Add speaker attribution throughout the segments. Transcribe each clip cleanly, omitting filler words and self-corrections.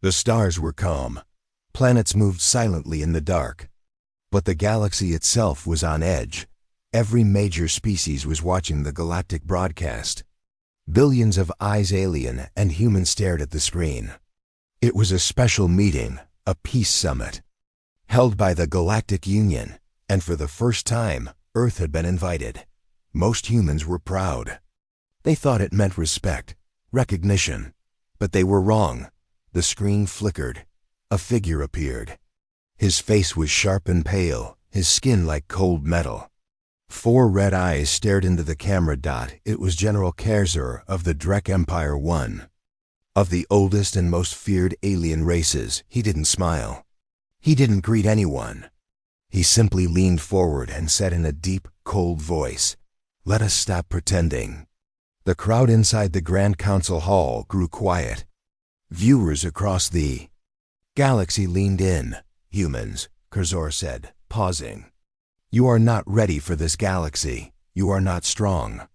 Speaker 1: The stars were calm. Planets moved silently in the dark. But the galaxy itself was on edge. Every major species was watching the galactic broadcast. Billions of eyes, alien and human, stared at the screen. It was a special meeting, a peace summit, held by the Galactic Union, and for the first time, Earth had been invited. Most humans were proud. They thought it meant respect, recognition. But they were wrong. The screen flickered. A figure appeared. His face was sharp and pale, his skin like cold metal. 4 red eyes stared into the camera. It was General Kerzer of the Drek Empire 1. Of the oldest and most feared alien races, he didn't smile. He didn't greet anyone. He simply leaned forward and said in a deep, cold voice, "Let us stop pretending." The crowd inside the Grand Council Hall grew quiet. Viewers across the galaxy leaned in. "Humans," Kerzer said, pausing. "You are not ready for this galaxy. You are not strong.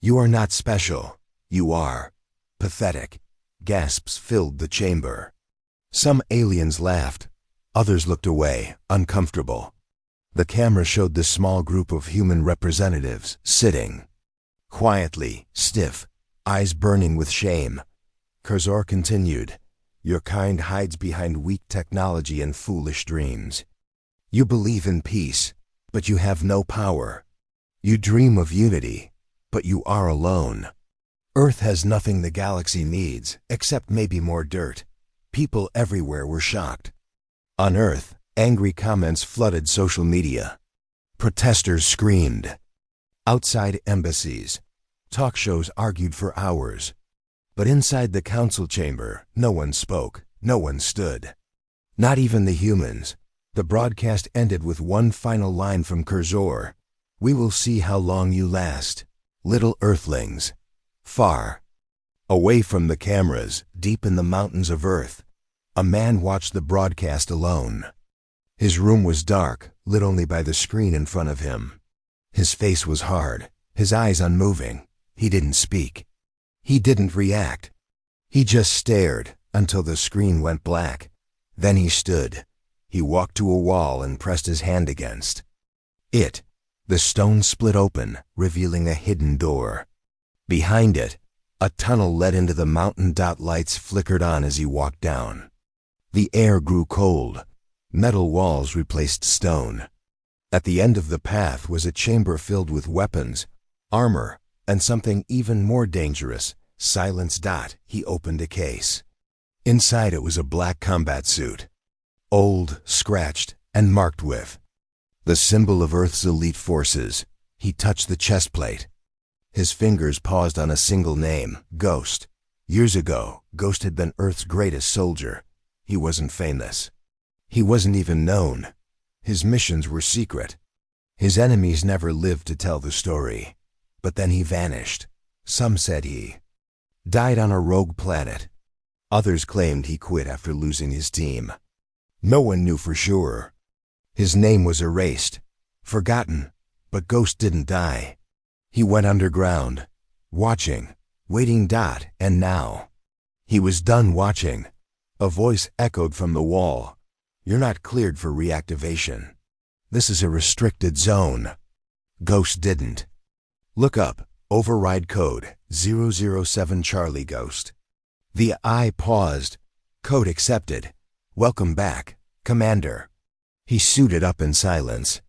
Speaker 1: You are not special. You are pathetic." Gasps filled the chamber. Some aliens laughed. Others looked away, uncomfortable. The camera showed the small group of human representatives sitting quietly, stiff, eyes burning with shame. Kerzer continued, "Your kind hides behind weak technology and foolish dreams. You believe in peace, but you have no power. You dream of unity, but you are alone. Earth has nothing the galaxy needs, except maybe more dirt." People everywhere were shocked. On Earth, angry comments flooded social media. Protesters screamed. Outside embassies, talk shows argued for hours. But inside the council chamber, no one spoke, no one stood. Not even the humans. The broadcast ended with one final line from Kerzer. "We will see how long you last, little Earthlings." Far away from the cameras, deep in the mountains of Earth, a man watched the broadcast alone. His room was dark, lit only by the screen in front of him. His face was hard, his eyes unmoving. He didn't speak. He didn't react. He just stared until the screen went black. Then he stood. He walked to a wall and pressed his hand against it. The stone split open, revealing a hidden door. Behind it, a tunnel led into the mountain. Lights flickered on as he walked down. The air grew cold. Metal walls replaced stone. At the end of the path was a chamber filled with weapons, armor, and something even more dangerous, silence. He opened a case. Inside it was a black combat suit. Old, scratched, and marked with the symbol of Earth's elite forces. He touched the chest plate. His fingers paused on a single name, Ghost. Years ago, Ghost had been Earth's greatest soldier. He wasn't famous. He wasn't even known. His missions were secret. His enemies never lived to tell the story. But then he vanished. Some said he died on a rogue planet. Others claimed he quit after losing his team. No one knew for sure. His name was erased, forgotten, but Ghost didn't die. He went underground, watching, waiting. And now, he was done watching. A voice echoed from the wall. "You're not cleared for reactivation. This is a restricted zone." Ghost didn't look up. Override code 007 Charlie. Ghost. The eye paused. Code accepted. "Welcome back, Commander." He suited up in silence.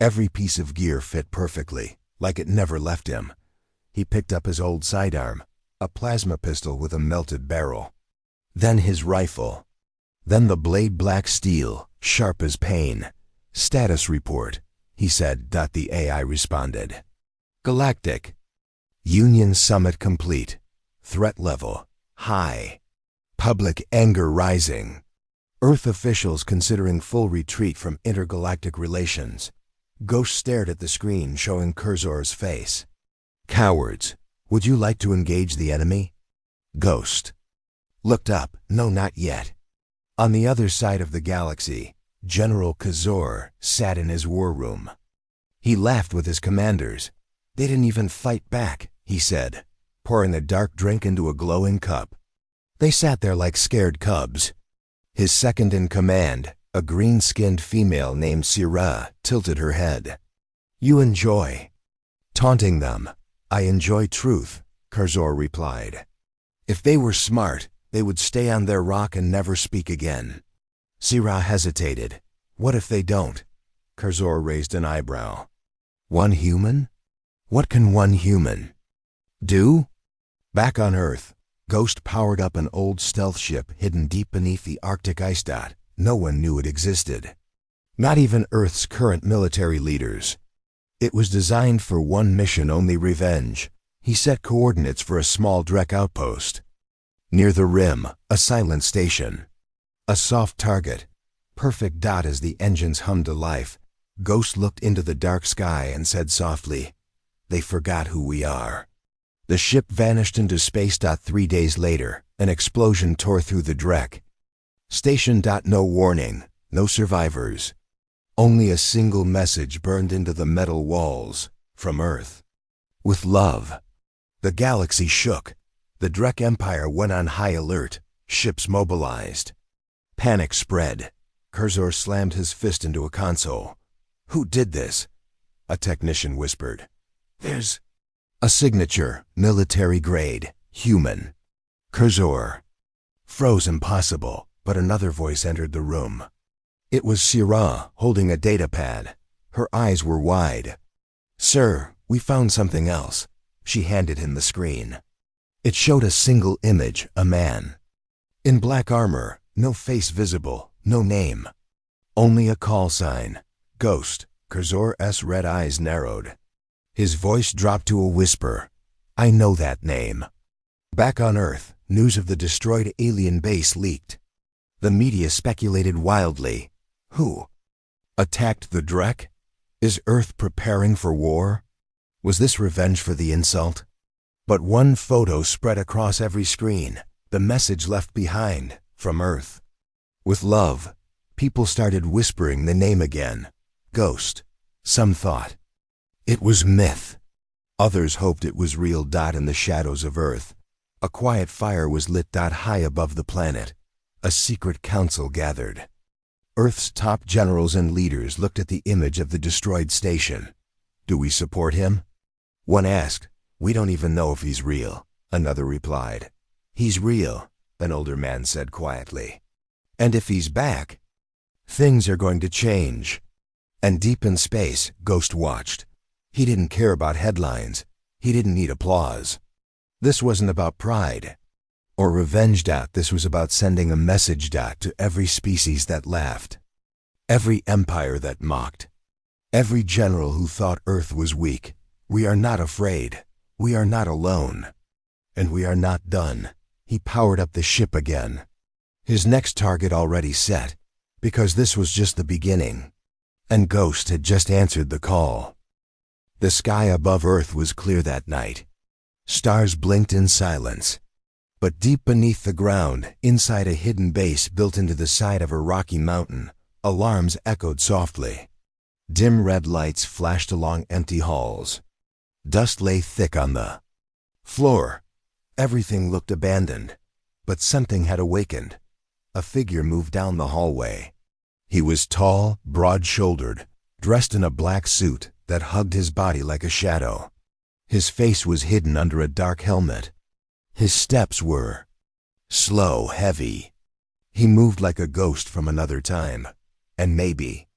Speaker 1: Every piece of gear fit perfectly, like it never left him. He picked up his old sidearm, a plasma pistol with a melted barrel. Then his rifle. Then the blade, black steel, sharp as pain. "Status report," he said. The AI responded. "Galactic. Union summit complete. Threat level high. Public anger rising. Earth officials considering full retreat from intergalactic relations." Ghost stared at the screen showing Kerzer's face. "Cowards, would you like to engage the enemy?" Ghost looked up. "No, not yet." On the other side of the galaxy, General Kerzer sat in his war room. He laughed with his commanders. "They didn't even fight back," he said, pouring a dark drink into a glowing cup. They sat there like scared cubs. His second in command, a green-skinned female named Syrah, tilted her head. "You enjoy taunting them." "I enjoy truth," Curzor replied. "If they were smart, they would stay on their rock and never speak again." Syrah hesitated. "What if they don't?" Curzor raised an eyebrow. "One human? What can one human do?" Back on Earth, Ghost powered up an old stealth ship hidden deep beneath the Arctic ice dot. No one knew it existed. Not even Earth's current military leaders. It was designed for one mission only: revenge. He set coordinates for a small Drek outpost. Near the rim, a silent station. A soft target. Perfect dot as the engines hummed to life. Ghost looked into the dark sky and said softly, "They forgot who we are." The ship vanished into space. 3 days later, an explosion tore through the Drek. Station. No warning, no survivors. Only a single message burned into the metal walls, from Earth. "With love." The galaxy shook. The Drek Empire went on high alert, ships mobilized. Panic spread. Curzor slammed his fist into a console. "Who did this?" A technician whispered. "There's a signature, military grade, human." Curzor froze. Impossible, but another voice entered the room. It was Syrah, holding a data pad. Her eyes were wide. "Sir, we found something else." She handed him the screen. It showed a single image, a man. In black armor, no face visible, no name. Only a call sign. Ghost. Curzor's red eyes narrowed. His voice dropped to a whisper. "I know that name." Back on Earth, news of the destroyed alien base leaked. The media speculated wildly. Who attacked the Drek? Is Earth preparing for war? Was this revenge for the insult? But one photo spread across every screen, the message left behind, from Earth. With love, people started whispering the name again. Ghost. Some thought it was myth. Others hoped it was real. In the shadows of Earth, a quiet fire was lit. High above the planet, a secret council gathered. Earth's top generals and leaders looked at the image of the destroyed station. "Do we support him?" One asked. "We don't even know if he's real," another replied. "He's real," an older man said quietly. "And if he's back, things are going to change." And deep in space, Ghost watched. He didn't care about headlines. He didn't need applause. This wasn't about pride or revenge. This was about sending a message to every species that laughed, every empire that mocked, every general who thought Earth was weak. We are not afraid. We are not alone. And we are not done. He powered up the ship again. His next target already set, because this was just the beginning. And Ghost had just answered the call. The sky above Earth was clear that night. Stars blinked in silence. But deep beneath the ground, inside a hidden base built into the side of a rocky mountain, alarms echoed softly. Dim red lights flashed along empty halls. Dust lay thick on the floor. Everything looked abandoned. But something had awakened. A figure moved down the hallway. He was tall, broad-shouldered, dressed in a black suit that hugged his body like a shadow. His face was hidden under a dark helmet. His steps were slow, heavy. He moved like a ghost from another time. And maybe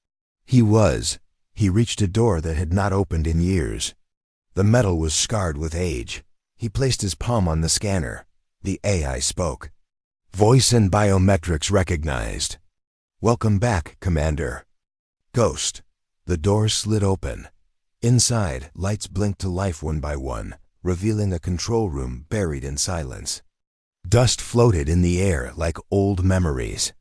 Speaker 1: he was. He reached a door that had not opened in years. The metal was scarred with age. He placed his palm on the scanner. The AI spoke. Voice and biometrics recognized. "Welcome back, Commander." Ghost. The doors slid open. Inside, lights blinked to life one by one, revealing a control room buried in silence. Dust floated in the air like old memories.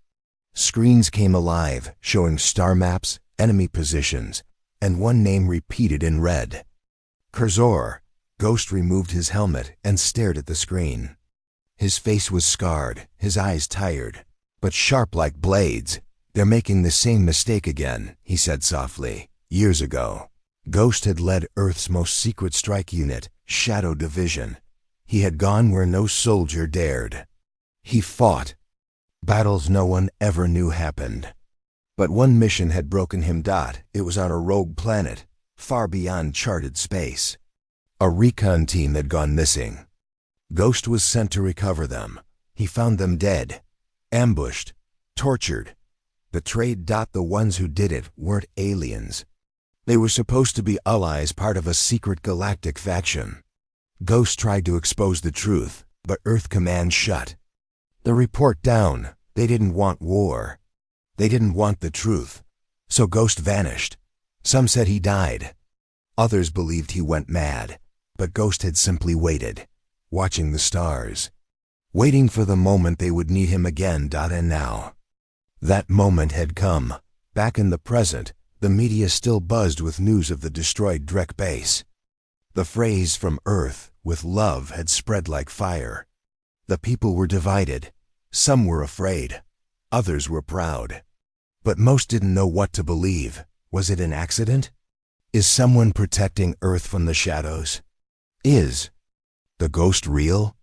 Speaker 1: Screens came alive, showing star maps, enemy positions, and one name repeated in red. Curzor. Ghost removed his helmet and stared at the screen. His face was scarred, his eyes tired, but sharp like blades. "They're making the same mistake again," he said softly. "Years ago, Ghost had led Earth's most secret strike unit, Shadow Division. He had gone where no soldier dared. He fought battles no one ever knew happened. But one mission had broken him. It was on a rogue planet, far beyond charted space. A recon team had gone missing. Ghost was sent to recover them. He found them dead, ambushed, tortured, betrayed. The ones who did it weren't aliens. They were supposed to be allies, part of a secret galactic faction. Ghost tried to expose the truth, but Earth Command shut the report down. They didn't want war. They didn't want the truth. So Ghost vanished. Some said he died. Others believed he went mad. But Ghost had simply waited, watching the stars, waiting for the moment they would need him again. And now, that moment had come. Back in the present, the media still buzzed with news of the destroyed Drek base. The phrase "from Earth, with love" had spread like fire. The people were divided. Some were afraid. Others were proud. But most didn't know what to believe. Was it an accident? Is someone protecting Earth from the shadows? Is the ghost real?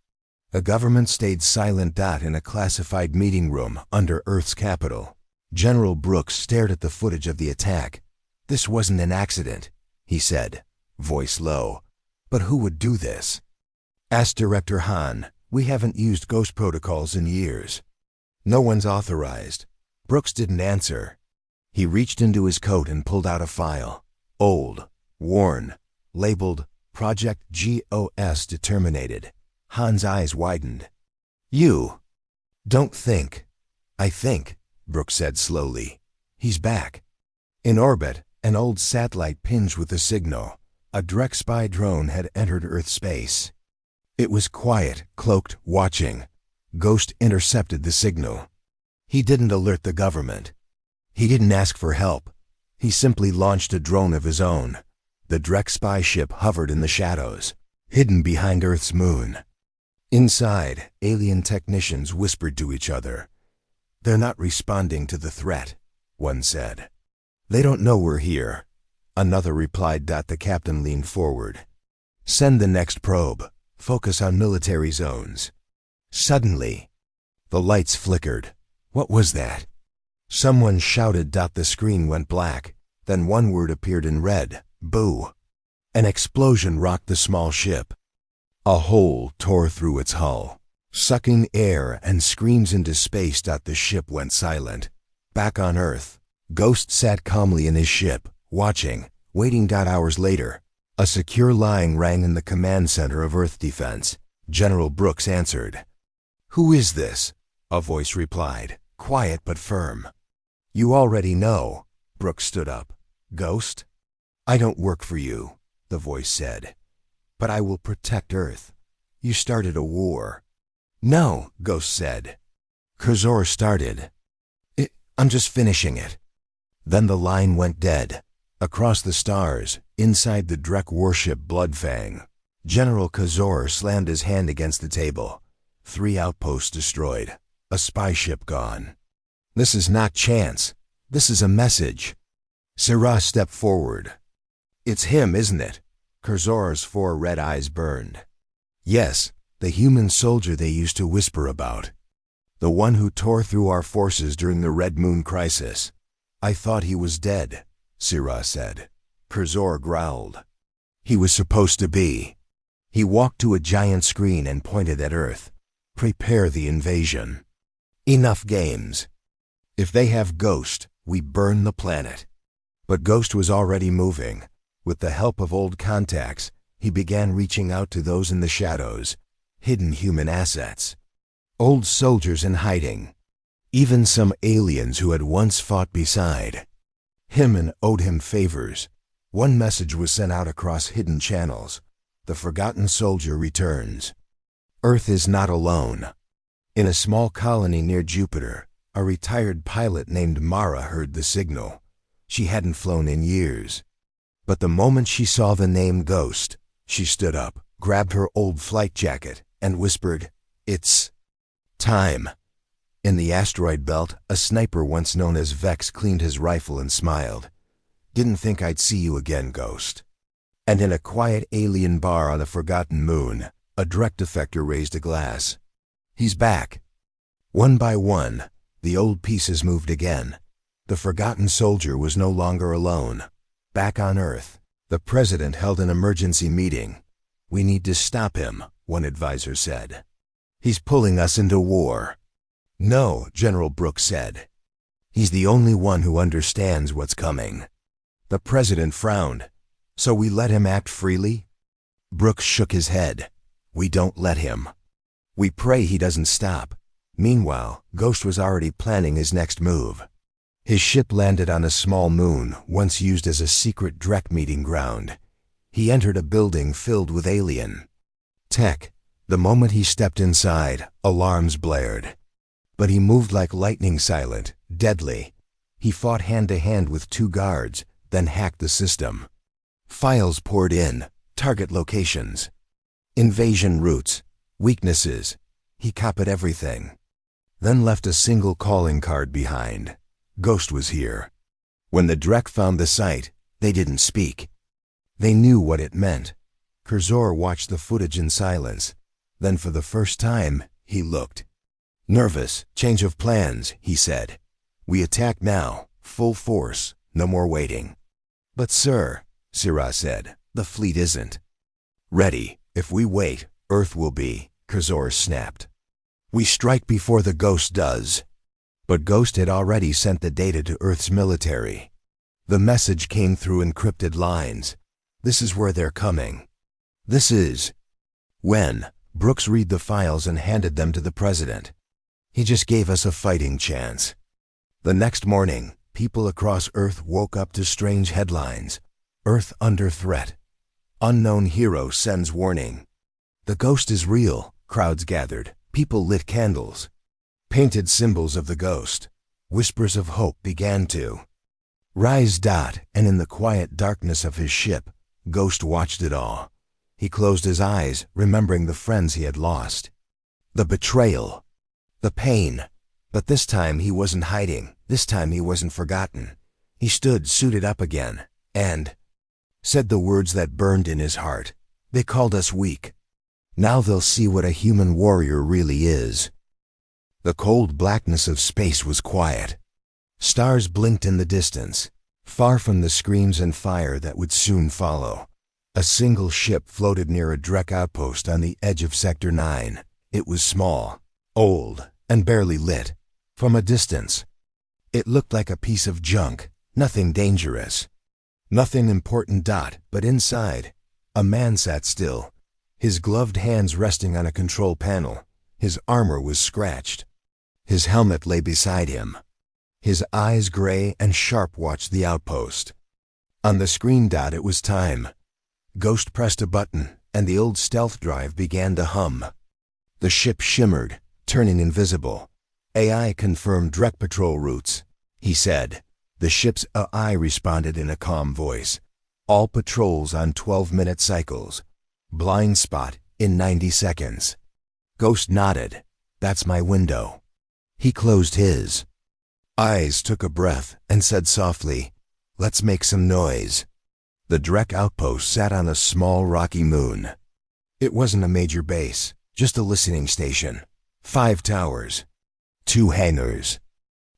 Speaker 1: The government stayed silent. In a classified meeting room under Earth's capital, General Brooks stared at the footage of the attack. "This wasn't an accident," he said, voice low. "But who would do this?" Asked Director Hahn. "We haven't used ghost protocols in years. No one's authorized." Brooks didn't answer. He reached into his coat and pulled out a file. Old, worn, labeled Project GOS Determinated. Hahn's eyes widened. "You don't think." "I think," Brooks said slowly. "He's back. In orbit, an old satellite pinged with a signal. A Drek spy drone had entered Earth space. It was quiet, cloaked, watching. Ghost intercepted the signal. He didn't alert the government. He didn't ask for help. He simply launched a drone of his own. The Drek spy ship hovered in the shadows, hidden behind Earth's moon. Inside, alien technicians whispered to each other. "They're not responding to the threat," one said. "They don't know we're here," another replied. The captain leaned forward. "Send the next probe. Focus on military zones." Suddenly, the lights flickered. What was that? Someone shouted. The screen went black. Then one word appeared in red. "Boo." An explosion rocked the small ship. A hole tore through its hull, sucking air and screams into space. The ship went silent. Back on Earth, Ghost sat calmly in his ship, watching, waiting. Hours later, a secure line rang in the command center of Earth Defense. General Brooks answered. "Who is this?" a voice replied, quiet but firm. "You already know." Brooks stood up. "Ghost?" "I don't work for you," the voice said. "But I will protect Earth. You started a war." "No," Ghost said. "Cursor started. I'm just finishing it." Then the line went dead. Across the stars, inside the Drek warship Bloodfang, General Cursor slammed his hand against the table. 3 outposts destroyed. A spy ship gone. "This is not chance. This is a message." Syrah stepped forward. "It's him, isn't it?" Cursor's 4 red eyes burned. "Yes, the human soldier they used to whisper about. The one who tore through our forces during the Red Moon crisis." "I thought he was dead," Syrah said. Cursor growled. "He was supposed to be." He walked to a giant screen and pointed at Earth. "Prepare the invasion. Enough games. If they have Ghost, we burn the planet." But Ghost was already moving. With the help of old contacts, he began reaching out to those in the shadows, hidden human assets, old soldiers in hiding, even some aliens who had once fought beside him and owed him favors. One message was sent out across hidden channels. "The forgotten soldier returns. Earth is not alone." In a small colony near Jupiter, a retired pilot named Mara heard the signal. She hadn't flown in years. But the moment she saw the name Ghost, she stood up, grabbed her old flight jacket, and whispered, "It's time." In the asteroid belt, a sniper once known as Vex cleaned his rifle and smiled. "Didn't think I'd see you again, Ghost." And in a quiet alien bar on a forgotten moon, a Drek defector raised a glass. "He's back. One by one, the old pieces moved again. The forgotten soldier was no longer alone. Back on Earth, the president held an emergency meeting. "We need to stop him," one advisor said. "He's pulling us into war." "No," General Brooks said. "He's the only one who understands what's coming." The president frowned. "So we let him act freely?" Brooks shook his head. "We don't let him. We pray he doesn't stop." Meanwhile, Ghost was already planning his next move. His ship landed on a small moon, once used as a secret Drek meeting ground. He entered a building filled with alien tech. The moment he stepped inside, alarms blared. But he moved like lightning, silent, deadly. He fought hand-to-hand with 2 guards, then hacked the system. Files poured in, target locations, invasion routes, weaknesses. He copied everything. Then left a single calling card behind. Ghost was here. When the Drek found the site, they didn't speak. They knew what it meant. Cursor watched the footage in silence. Then for the first time, he looked. "Nervous, change of plans," he said. "We attack now, full force, no more waiting." "But sir," Sirah said, "the fleet isn't ready. If we wait, Earth will be," Cursor snapped. "We strike before the Ghost does." But Ghost had already sent the data to Earth's military. The message came through encrypted lines. "This is where they're coming. This is." When Brooks read the files and handed them to the president. "He just gave us a fighting chance." The next morning, people across Earth woke up to strange headlines. "Earth under threat. Unknown hero sends warning." "The Ghost is real," crowds gathered. People lit candles. Painted symbols of the Ghost. Whispers of hope began to rise. And in the quiet darkness of his ship, Ghost watched it all. He closed his eyes, remembering the friends he had lost. The betrayal. The pain. But this time he wasn't hiding. This time he wasn't forgotten. He stood suited up again, and said the words that burned in his heart. "They called us weak. Now they'll see what a human warrior really is." The cold blackness of space was quiet. Stars blinked in the distance, far from the screams and fire that would soon follow. A single ship floated near a Drek outpost on the edge of Sector 9. It was small, old, and barely lit. From a distance, it looked like a piece of junk, nothing dangerous, nothing important. But inside, a man sat still, his gloved hands resting on a control panel. His armor was scratched. His helmet lay beside him. His eyes gray and sharp watched the outpost. On the screen, it was time. Ghost pressed a button, and the old stealth drive began to hum. The ship shimmered, turning invisible. "AI confirmed Drek patrol routes," he said. The ship's AI responded in a calm voice. "All patrols on 12-minute cycles. Blind spot in 90 seconds. Ghost nodded. "That's my window." He closed his eyes, took a breath, and said softly, "Let's make some noise." The Drek outpost sat on a small rocky moon. It wasn't a major base, just a listening station. 5 towers, 2 hangars,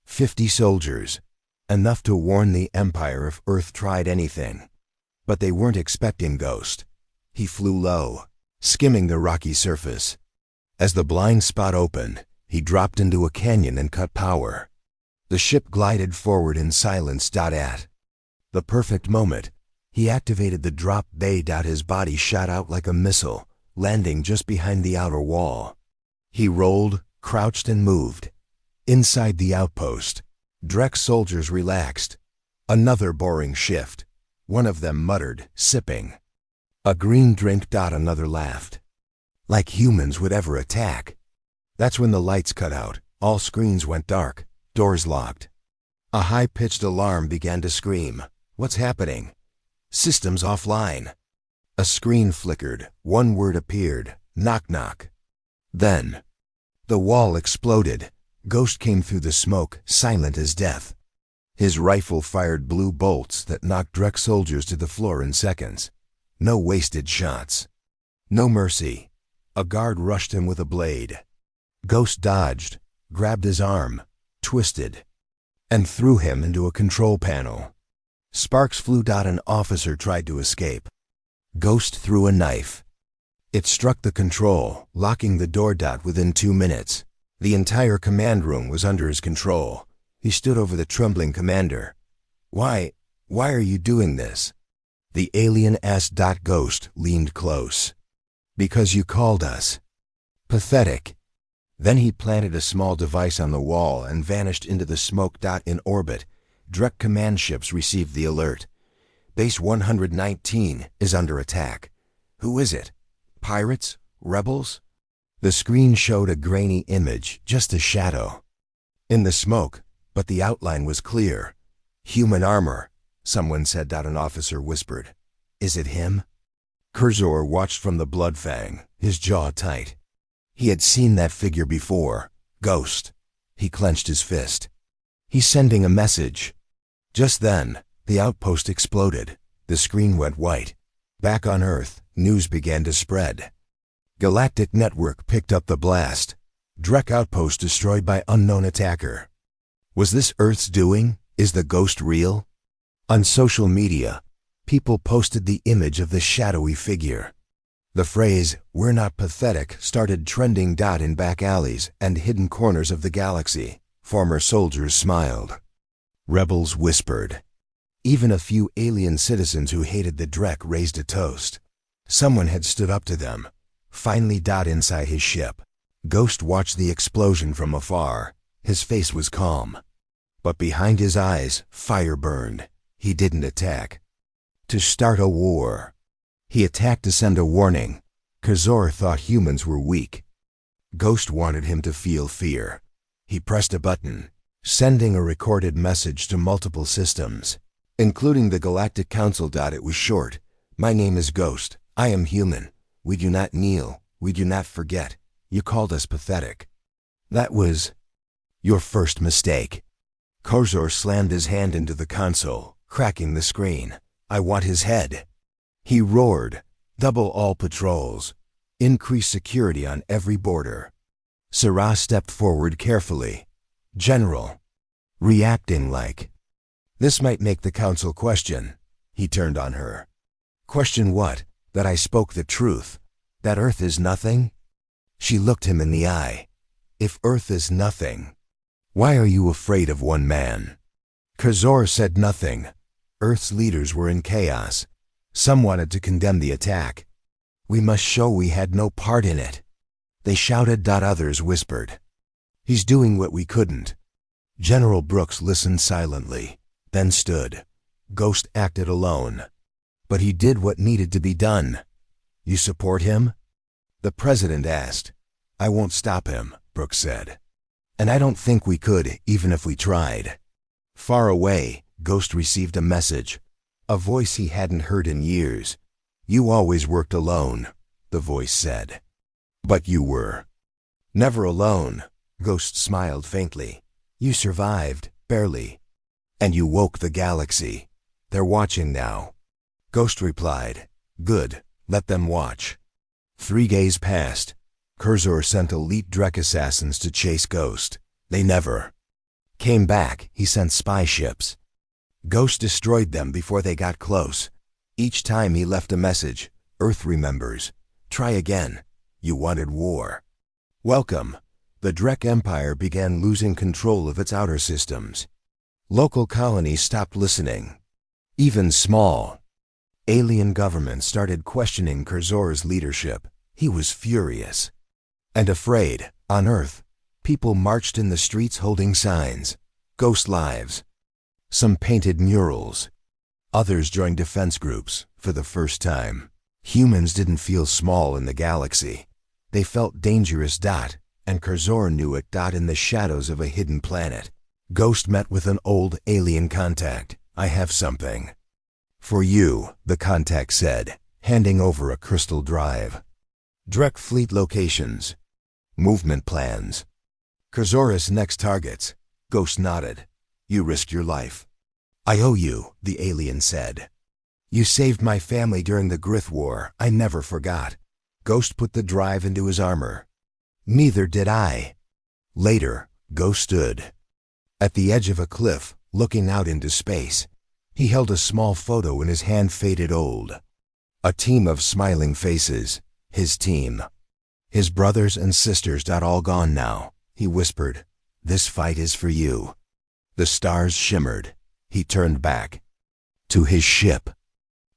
Speaker 1: 50 soldiers, enough to warn the Empire if Earth tried anything. But they weren't expecting Ghost. He flew low, skimming the rocky surface. As the blind spot opened, he dropped into a canyon and cut power. The ship glided forward in silence. At the perfect moment, he activated the drop bay. His body shot out like a missile, landing just behind the outer wall. He rolled, crouched, and moved. Inside the outpost, Drek soldiers relaxed. Another boring shift. One of them muttered, sipping a green drink. Another laughed. Like humans would ever attack. That's when the lights cut out. All screens went dark. Doors locked. A high-pitched alarm began to scream. "What's happening?" "Systems offline." A screen flickered. One word appeared. "Knock knock." Then, the wall exploded. Ghost came through the smoke, silent as death. His rifle fired blue bolts that knocked Drek soldiers to the floor in seconds. No wasted shots. No mercy. A guard rushed him with a blade. Ghost dodged, grabbed his arm, twisted, and threw him into a control panel. Sparks flew. An officer tried to escape. Ghost threw a knife. It struck the control, locking the door. Within 2 minutes, the entire command room was under his control. He stood over the trembling commander. Why are you doing this?" the alien asked. Ghost leaned close. "Because you called us pathetic." Then he planted a small device on the wall and vanished into the smoke. In orbit, Drek command ships received the alert. "Base 119 is under attack." "Who is it? Pirates? Rebels?" The screen showed a grainy image, just a shadow in the smoke, but the outline was clear. "Human armor," someone said. An officer whispered. "Is it him?" Cursor watched from the blood fang, his jaw tight. He had seen that figure before. Ghost. He clenched his fist. "He's sending a message." Just then, the outpost exploded. The screen went white. Back on Earth, news began to spread. Galactic Network picked up the blast. Drek outpost destroyed by unknown attacker. Was this Earth's doing? Is the ghost real? On social media, people posted the image of the shadowy figure. The phrase, "We're not pathetic," started trending. In back alleys and hidden corners of the galaxy, former soldiers smiled. Rebels whispered. Even a few alien citizens who hated the Drek raised a toast. Someone had stood up to them. Finally. Inside his ship, Ghost watched the explosion from afar. His face was calm. But behind his eyes, fire burned. He didn't attack to start a war. He attacked to send a warning. Cursor thought humans were weak. Ghost wanted him to feel fear. He pressed a button, sending a recorded message to multiple systems, including the Galactic Council. It was short. "My name is Ghost. I am human. We do not kneel. We do not forget. You called us pathetic. That was your first mistake." Cursor slammed his hand into the console, cracking the screen. "I want his head." He roared. "Double all patrols. Increase security on every border." Sarah stepped forward carefully. "General." Reacting like, "This might make the council question." He turned on her. "Question what? That I spoke the truth? That Earth is nothing?" She looked him in the eye. "If Earth is nothing, why are you afraid of one man?" Cursor said nothing. Earth's leaders were in chaos. Some wanted to condemn the attack. "We must show we had no part in it," they shouted. Others whispered. "He's doing what we couldn't." General Brooks listened silently, then stood. Ghost acted alone. But he did what needed to be done. "You support him?" the president asked. "I won't stop him," Brooks said. "And I don't think we could, even if we tried." Far away, Ghost received a message, a voice he hadn't heard in years. "You always worked alone," the voice said. "But you were never alone." Ghost smiled faintly. "You survived, barely. And you woke the galaxy. They're watching now." Ghost replied, "Good, let them watch." 3 days passed. Cursor sent elite Drek assassins to chase Ghost. They never came back. He sent spy ships. Ghost destroyed them before they got close. Each time he left a message, "Earth remembers. Try again. You wanted war." Welcome. The Drek Empire began losing control of its outer systems. Local colonies stopped listening. Even small alien governments started questioning Cursor's leadership. He was furious and afraid. On Earth, people marched in the streets holding signs. "Ghost lives." Some painted murals. Others joined defense groups. For the first time, humans didn't feel small in the galaxy. They felt dangerous. And Cursor knew it. In the shadows of a hidden planet, Ghost met with an old alien contact. "I have something for you," the contact said, handing over a crystal drive. "Drek fleet locations. Movement plans. Cursor's next targets." Ghost nodded. "You risked your life." "I owe you," the alien said. "You saved my family during the Grith War. I never forgot." Ghost put the drive into his armor. "Neither did I." Later, Ghost stood at the edge of a cliff, looking out into space. He held a small photo in his hand, faded old. A team of smiling faces. His team. His brothers and sisters, all gone now. He whispered, "This fight is for you." The stars shimmered. He turned back to his ship.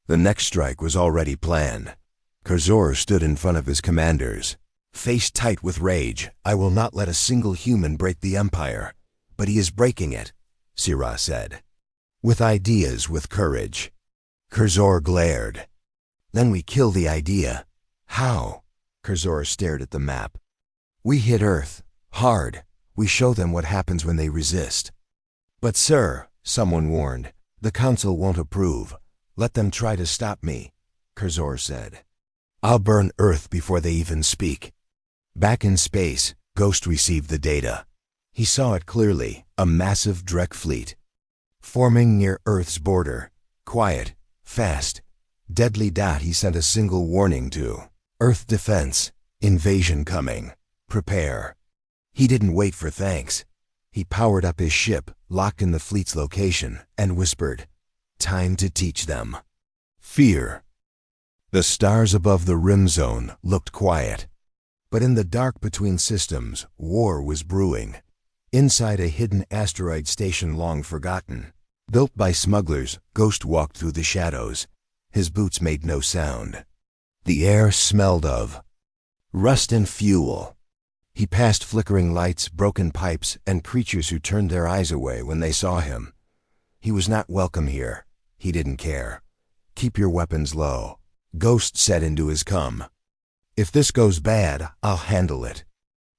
Speaker 1: The next strike was already planned. Cursor stood in front of his commanders, face tight with rage. "I will not let a single human break the Empire." "But he is breaking it," Sirah said. "With ideas, with courage." Cursor glared. "Then we kill the idea." "How?" Cursor stared at the map. "We hit Earth. Hard. We show them what happens when they resist." "But sir," someone warned, "the Council won't approve. Let them try to stop me," Cursor said. "I'll burn Earth before they even speak." Back in space, Ghost received the data. He saw it clearly, a massive Drek fleet forming near Earth's border. Quiet, fast, deadly. He sent a single warning to Earth defense: invasion coming. Prepare. He didn't wait for thanks. He powered up his ship, locked in the fleet's location, and whispered, "Time to teach them fear." The stars above the rim zone looked quiet. But in the dark between systems, war was brewing. Inside a hidden asteroid station long forgotten, built by smugglers, Ghost walked through the shadows. His boots made no sound. The air smelled of rust and fuel. He passed flickering lights, broken pipes, and creatures who turned their eyes away when they saw him. He was not welcome here. He didn't care. "Keep your weapons low," Ghost said into his comm. "If this goes bad, I'll handle it."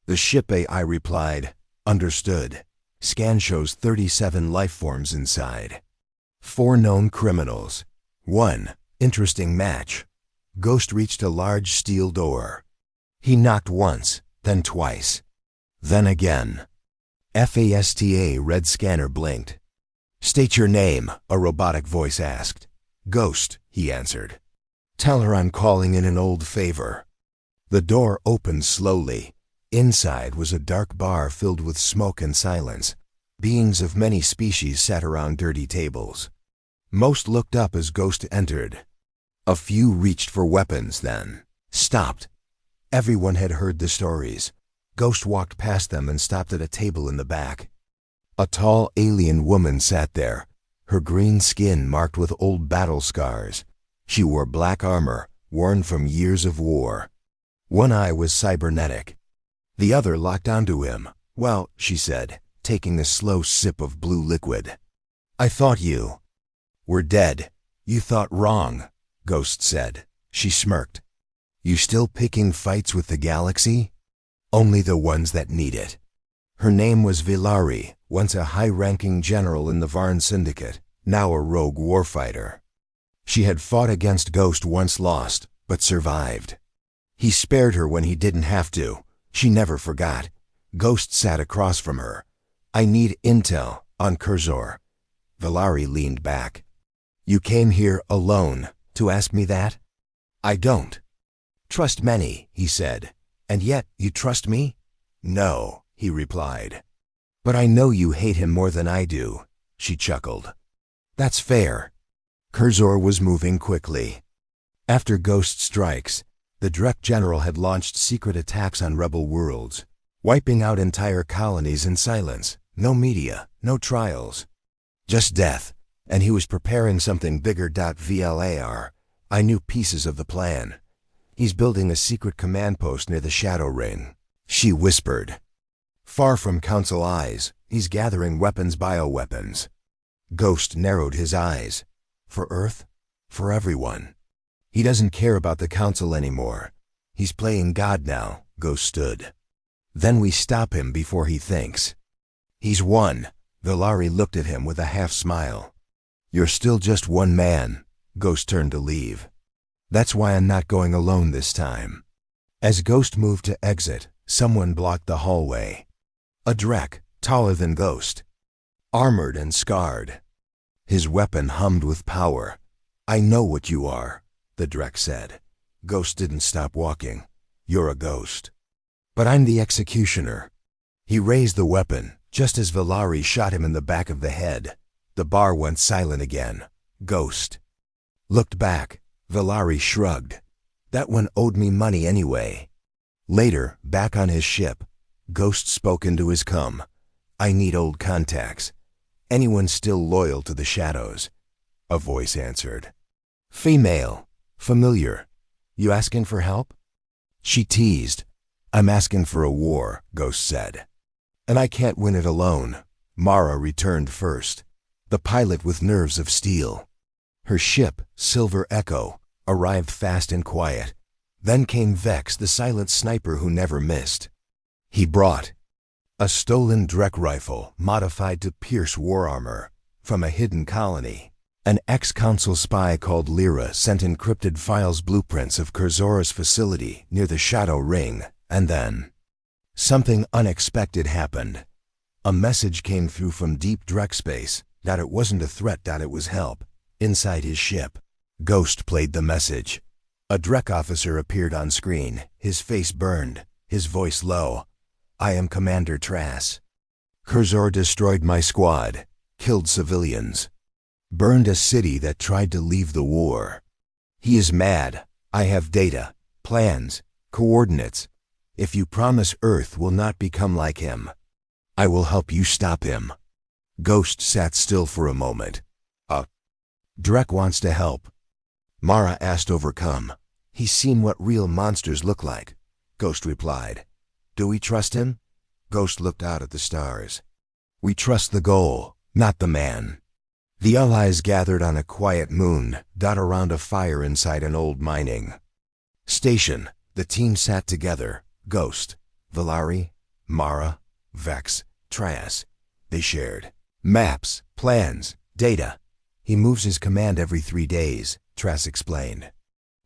Speaker 1: The ship AI replied, "Understood. Scan shows 37 life forms inside. 4 known criminals. 1 interesting match." Ghost reached a large steel door. He knocked once, then twice. Then again. FASTA red scanner blinked. "State your name," a robotic voice asked. "Ghost," he answered. "Tell her I'm calling in an old favor." The door opened slowly. Inside was a dark bar filled with smoke and silence. Beings of many species sat around dirty tables. Most looked up as Ghost entered. A few reached for weapons, then stopped. Everyone had heard the stories. Ghost walked past them and stopped at a table in the back. A tall alien woman sat there, her green skin marked with old battle scars. She wore black armor, worn from years of war. One eye was cybernetic. The other locked onto him. "Well," she said, taking a slow sip of blue liquid, "I thought you were dead." "You thought wrong," Ghost said. She smirked. "You still picking fights with the galaxy?" "Only the ones that need it." Her name was Vilari, once a high-ranking general in the Varn Syndicate, now a rogue warfighter. She had fought against Ghost, once lost, but survived. He spared her when he didn't have to. She never forgot. Ghost sat across from her. "I need intel on Cursor." Vilari leaned back. "You came here alone to ask me that?" "I don't trust many," he said. "And yet you trust me?" "No," he replied. "But I know you hate him more than I do," she chuckled. "That's fair." Cursor was moving quickly. After Ghost strikes, the Drek General had launched secret attacks on rebel worlds, wiping out entire colonies in silence. No media, no trials. Just death. And he was preparing something bigger. VLAR. I knew pieces of the plan. "He's building a secret command post near the Shadow Ring," she whispered. "Far from Council eyes. He's gathering weapons, bioweapons." Ghost narrowed his eyes. "For Earth? For everyone. He doesn't care about the Council anymore. He's playing God now." Ghost stood. "Then we stop him before he thinks." "He's won." Vilari looked at him with a half-smile. "You're still just one man." Ghost turned to leave. "That's why I'm not going alone this time." As Ghost moved to exit, someone blocked the hallway. A Drek, taller than Ghost, armored and scarred. His weapon hummed with power. "I know what you are," the Drek said. Ghost didn't stop walking. "You're a ghost." "But I'm the executioner." He raised the weapon, just as Valari shot him in the back of the head. The bar went silent again. Ghost looked back. Valari shrugged. That one owed me money anyway. Later, back on his ship, Ghost spoke into his comm. I need old contacts. Anyone still loyal to the shadows? A voice answered. Female. Familiar. You asking for help? She teased. I'm asking for a war, Ghost said. And I can't win it alone. Mara returned first. The pilot with nerves of steel. Her ship, Silver Echo, arrived fast and quiet. Then came Vex, the silent sniper who never missed. He brought a stolen Drek rifle modified to pierce war armor from a hidden colony. An ex-council spy called Lyra sent encrypted files blueprints of Kurzora's facility near the Shadow Ring, and then something unexpected happened. A message came through from deep Drek space that it wasn't a threat, that it was help. Inside his ship, Ghost played the message. A Drek officer appeared on screen, his face burned, his voice low. I am Commander Trass. Kurzor destroyed my squad, killed civilians, burned a city that tried to leave the war. He is mad. I have data, plans, coordinates. If you promise Earth will not become like him, I will help you stop him. Ghost sat still for a moment. Drek wants to help. Mara asked overcome. He's seen what real monsters look like, Ghost replied. Do we trust him? Ghost looked out at the stars. We trust the goal, not the man. The allies gathered on a quiet moon, dot around a fire inside an old mining station. The team sat together. Ghost, Valari, Mara, Vex, Trass. They shared maps, plans, data. He moves his command every 3 days, Trass explained.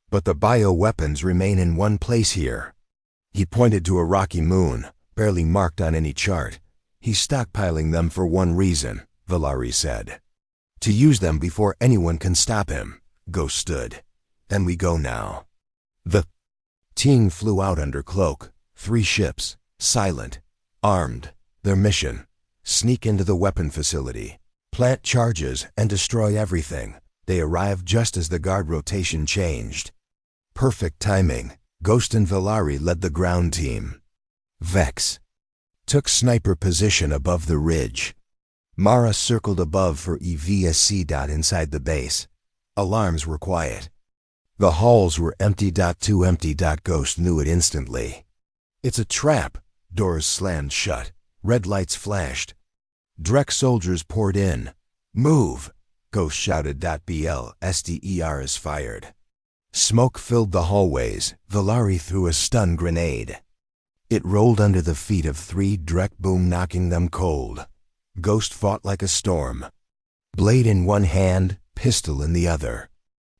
Speaker 1: But the bioweapons remain in one place here. He pointed to a rocky moon, barely marked on any chart. He's stockpiling them for one reason, Valari said. To use them before anyone can stop him. Ghost stood. Then we go now. The team flew out under cloak. 3 ships, silent, armed. Their mission: sneak into the weapon facility, plant charges, and destroy everything. They arrived just as the guard rotation changed. Perfect timing. Ghost and Valari led the ground team. Vex took sniper position above the ridge. Mara circled above for EVSC. Inside the base, alarms were quiet. The halls were empty. Too empty. Ghost knew it instantly. It's a trap. Doors slammed shut. Red lights flashed. Drek soldiers poured in. Move! Ghost shouted. BLSDER is fired. Smoke filled the hallways. Valari threw a stun grenade. It rolled under the feet of 3 Drek, boom, knocking them cold. Ghost fought like a storm. Blade in one hand, pistol in the other.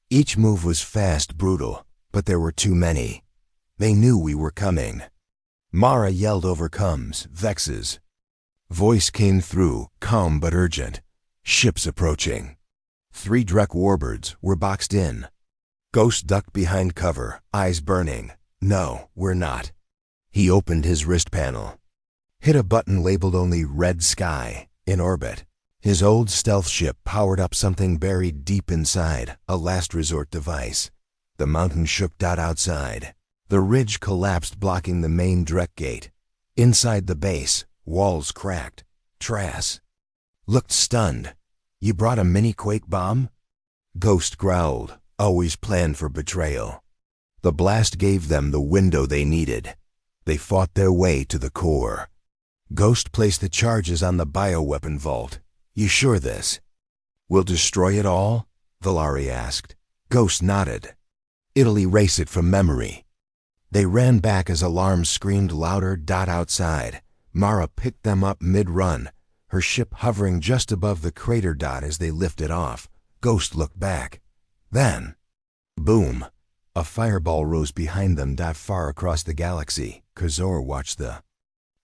Speaker 1: Each move was fast, brutal, but there were too many. They knew we were coming. Mara yelled overcomes, Vexes. Voice came through, calm but urgent. Ships approaching. 3 Drek warbirds were boxed in. Ghost ducked behind cover, eyes burning. No, we're not. He opened his wrist panel. Hit a button labeled only Red Sky, in orbit. His old stealth ship powered up something buried deep inside, a last resort device. The mountain shook. Outside, the ridge collapsed, blocking the main Drek gate. Inside the base, walls cracked. Trass looked stunned. You brought a mini quake bomb? Ghost growled. Always planned for betrayal. The blast gave them the window they needed. They fought their way to the core. Ghost placed the charges on the bioweapon vault. You sure this will destroy it all? Valari asked. Ghost nodded. It'll erase it from memory. They ran back as alarms screamed louder. Outside, Mara picked them up mid-run, her ship hovering just above the crater. As they lifted off, Ghost looked back. Then, boom! A fireball rose behind them. Far across the galaxy, Kurzor watched the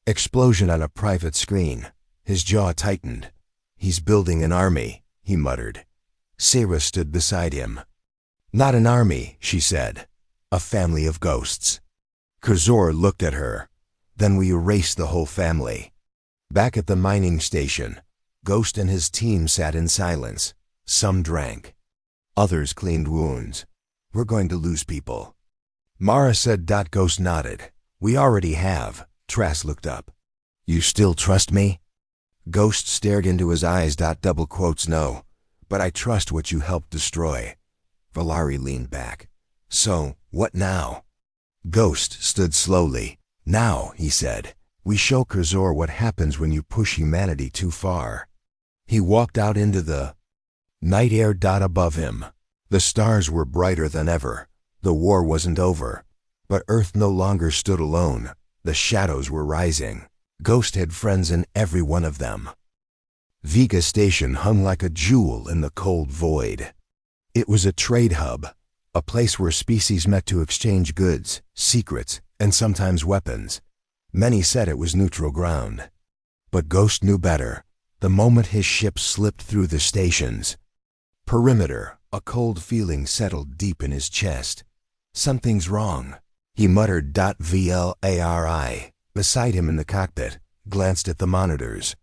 Speaker 1: explosion on a private screen. His jaw tightened. He's building an army, he muttered. Sarah stood beside him. Not an army, she said. A family of ghosts. Kurzor looked at her. Then we erase the whole family. Back at the mining station, Ghost and his team sat in silence. Some drank. Others cleaned wounds. We're going to lose people, Mara said. Ghost nodded. We already have. Trask looked up. You still trust me? Ghost stared into his eyes. Double quotes, no, but I trust what you helped destroy. Valari leaned back. So, what now? Ghost stood slowly. Now, he said, we show Kurzor what happens when you push humanity too far. He walked out into the night air. Above him, the stars were brighter than ever. The war wasn't over, but Earth no longer stood alone. The shadows were rising. Ghost had friends in every one of them. Vega Station hung like a jewel in the cold void. It was a trade hub, a place where species met to exchange goods, secrets, and sometimes weapons. Many said it was neutral ground. But Ghost knew better, the moment his ship slipped through the station's perimeter. A cold feeling settled deep in his chest. Something's wrong, he muttered. Valari, beside him in the cockpit, glanced at the monitors.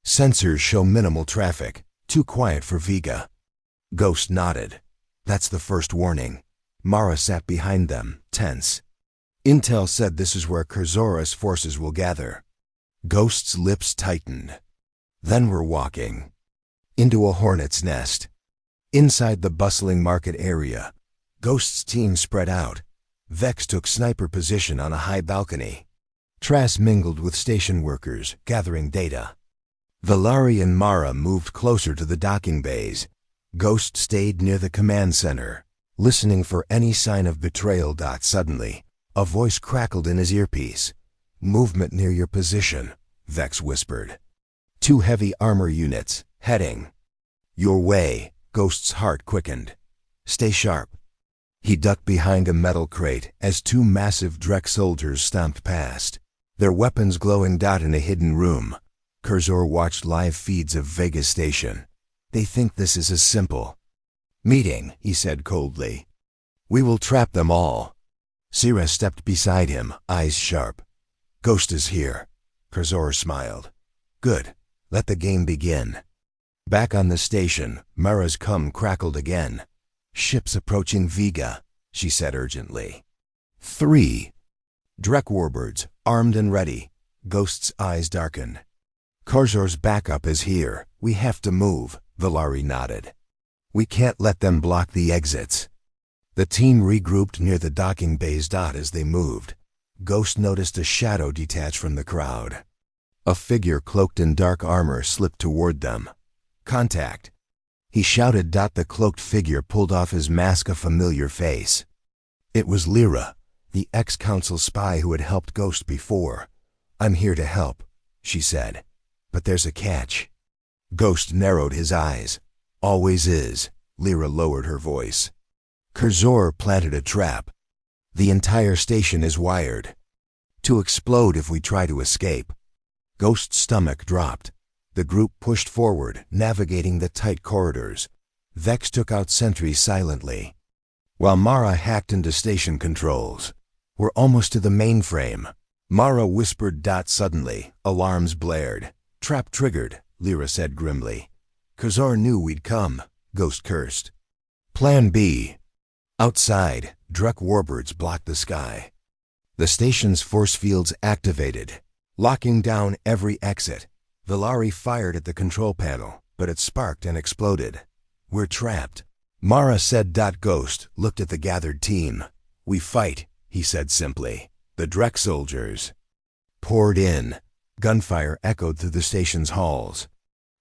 Speaker 1: Sensors show minimal traffic, too quiet for Vega. Ghost nodded. That's the first warning. Mara sat behind them, tense. Intel said this is where Kurzora's forces will gather. Ghost's lips tightened. Then we're walking into a hornet's nest. Inside the bustling market area, Ghost's team spread out. Vex took sniper position on a high balcony. Trask mingled with station workers, gathering data. Valari and Mara moved closer to the docking bays. Ghost stayed near the command center, listening for any sign of betrayal. Suddenly, a voice crackled in his earpiece. Movement near your position, Vex whispered. 2 heavy armor units, heading your way. Ghost's heart quickened. Stay sharp. He ducked behind a metal crate as 2 massive Drek soldiers stomped past, their weapons glowing. In a hidden room, Kurzor watched live feeds of Vega Station. They think this is a simple meeting, he said coldly. We will trap them all. Sira stepped beside him, eyes sharp. Ghost is here. Kurzor smiled. Good. Let the game begin. Back on the station, Mara's cum crackled again. Ships approaching Vega, she said urgently. 3 Drek warbirds, armed and ready. Ghost's eyes darkened. Kurzor's backup is here. We have to move, Valari nodded. We can't let them block the exits. The team regrouped near the docking bays. As they moved, Ghost noticed a shadow detach from the crowd. A figure cloaked in dark armor slipped toward them. Contact, he shouted. The cloaked figure pulled off his mask, a familiar face. It was Lyra, the ex-council spy who had helped Ghost before. I'm here to help, she said. But there's a catch. Ghost narrowed his eyes. Always is. Lyra lowered her voice. Kurzor planted a trap. The entire station is wired to explode if we try to escape. Ghost's stomach dropped. The group pushed forward, navigating the tight corridors. Vex took out sentries silently, while Mara hacked into station controls. We're almost to the mainframe, Mara whispered. Suddenly, alarms blared. Trap triggered, Lyra said grimly. Kurzor knew we'd come, Ghost cursed. Plan B. Outside, Drek warbirds blocked the sky. The station's force fields activated, locking down every exit. Valari fired at the control panel, but it sparked and exploded. We're trapped, Mara said. Ghost looked at the gathered team. We fight, he said simply. The Drek soldiers poured in. Gunfire echoed through the station's halls.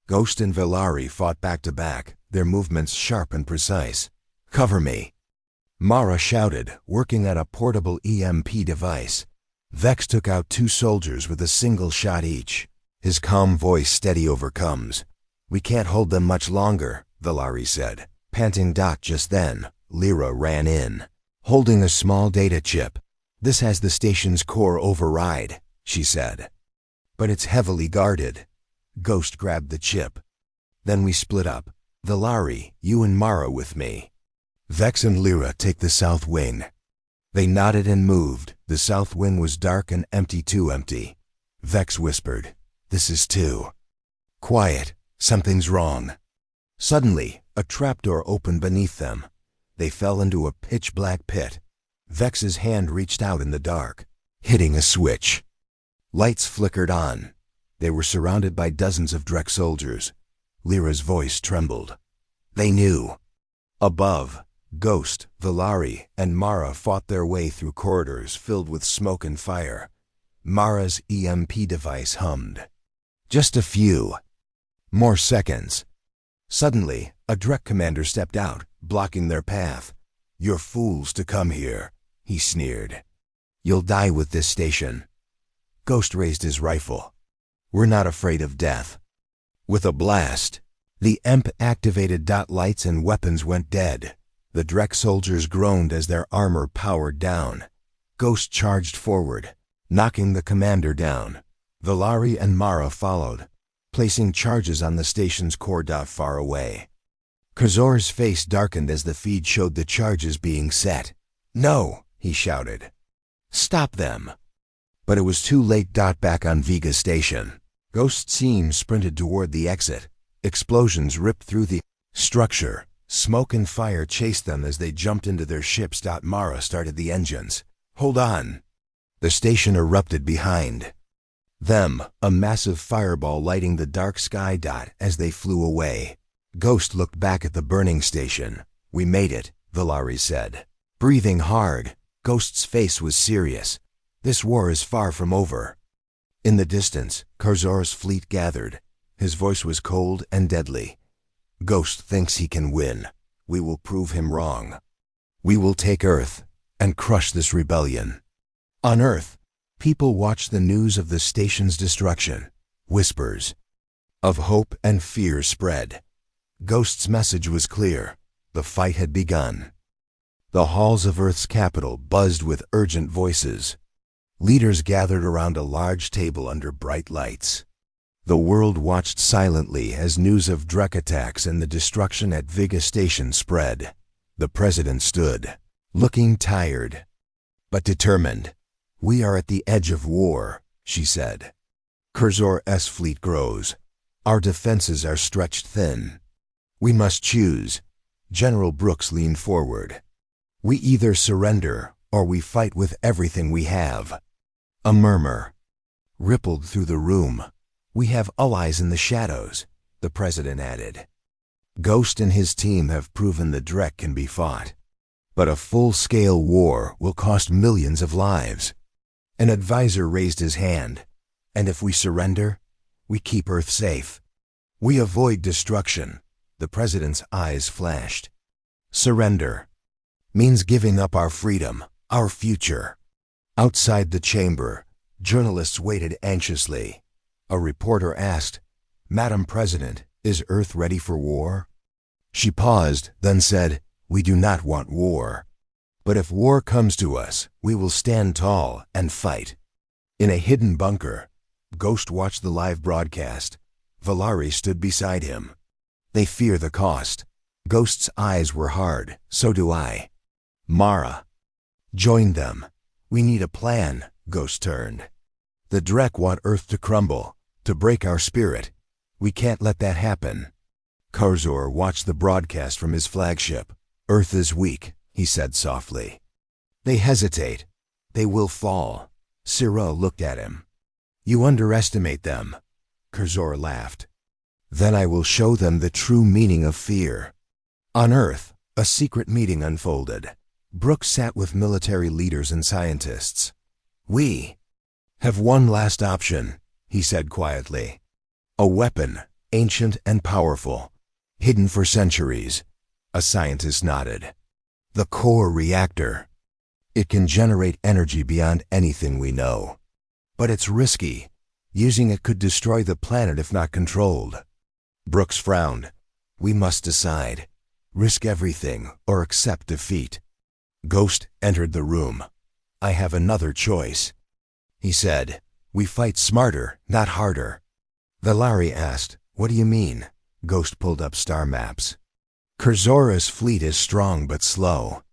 Speaker 1: Ghost and Valari fought back to back, their movements sharp and precise. Cover me, Mara shouted, working at a portable EMP device. Vex took out 2 soldiers with a single shot each. His calm voice steady overcomes. We can't hold them much longer, Valari said, panting. Just then, Lyra ran in, holding a small data chip. This has the station's core override, she said. But it's heavily guarded. Ghost grabbed the chip. Then we split up. Valari, you and Mara with me. Vex and Lyra take the south wing. They nodded and moved. The south wing was dark and empty, too empty. Vex whispered, This is too quiet. Something's wrong. Suddenly, a trapdoor opened beneath them. They fell into a pitch-black pit. Vex's hand reached out in the dark, hitting a switch. Lights flickered on. They were surrounded by dozens of Drek soldiers. Lyra's voice trembled. They knew. Above, Ghost, Valari, and Mara fought their way through corridors filled with smoke and fire. Mara's EMP device hummed. Just a few more seconds. Suddenly, a Drek commander stepped out, blocking their path. "You're fools to come here," he sneered. "You'll die with this station." Ghost raised his rifle. "We're not afraid of death." With a blast, the EMP activated dot lights and weapons went dead. The Drek soldiers groaned as their armor powered down. Ghost charged forward, knocking the commander down. Valari and Mara followed, placing charges on the station's core. Far away, Kurzor's face darkened as the feed showed the charges being set. "No!" he shouted. "Stop them!" But it was too late. Back on Vega Station, Ghost's team sprinted toward the exit. Explosions ripped through the structure. Smoke and fire chased them as they jumped into their ships. Mara started the engines. "Hold on!" The station erupted behind them, a massive fireball lighting the dark sky. As they flew away, Ghost looked back at the burning station. "We made it," Valari said. Breathing hard, Ghost's face was serious. "This war is far from over." In the distance, Kurzor's fleet gathered. His voice was cold and deadly. "Ghost thinks he can win. We will prove him wrong. We will take Earth and crush this rebellion." On Earth, people watched the news of the station's destruction. Whispers of hope and fear spread. Ghost's message was clear. The fight had begun. The halls of Earth's capital buzzed with urgent voices. Leaders gathered around a large table under bright lights. The world watched silently as news of Drek attacks and the destruction at Vega Station spread. The president stood, looking tired, but determined. "We are at the edge of war," she said. "Kurzor's fleet grows. Our defenses are stretched thin. We must choose." General Brooks leaned forward. "We either surrender or we fight with everything we have." A murmur rippled through the room. "We have allies in the shadows," the president added. "Ghost and his team have proven the Drek can be fought. But a full-scale war will cost millions of lives." An advisor raised his hand. "And if we surrender, we keep Earth safe. We avoid destruction." The president's eyes flashed. "Surrender means giving up our freedom, our future." Outside the chamber, journalists waited anxiously. A reporter asked, "Madam President, is Earth ready for war?" She paused, then said, "We do not want war. But if war comes to us, we will stand tall and fight." In a hidden bunker, Ghost watched the live broadcast. Valari stood beside him. "They fear the cost." Ghost's eyes were hard. "So do I." Mara joined them. "We need a plan." Ghost turned. "The Drek want Earth to crumble, to break our spirit. We can't let that happen." Kurzor watched the broadcast from his flagship. "Earth is weak," he said softly. "They hesitate. They will fall." Cyril looked at him. "You underestimate them." Kurzor laughed. "Then I will show them the true meaning of fear." On Earth, a secret meeting unfolded. Brooks sat with military leaders and scientists. "We have one last option," he said quietly. "A weapon, ancient and powerful, hidden for centuries." A scientist nodded. "The core reactor. It can generate energy beyond anything we know. But it's risky. Using it could destroy the planet if not controlled." Brooks frowned. "We must decide. Risk everything or accept defeat." Ghost entered the room. "I have another choice," he said. "We fight smarter, not harder." Valari asked, "What do you mean?" Ghost pulled up star maps. "Kurzor's fleet is strong but slow.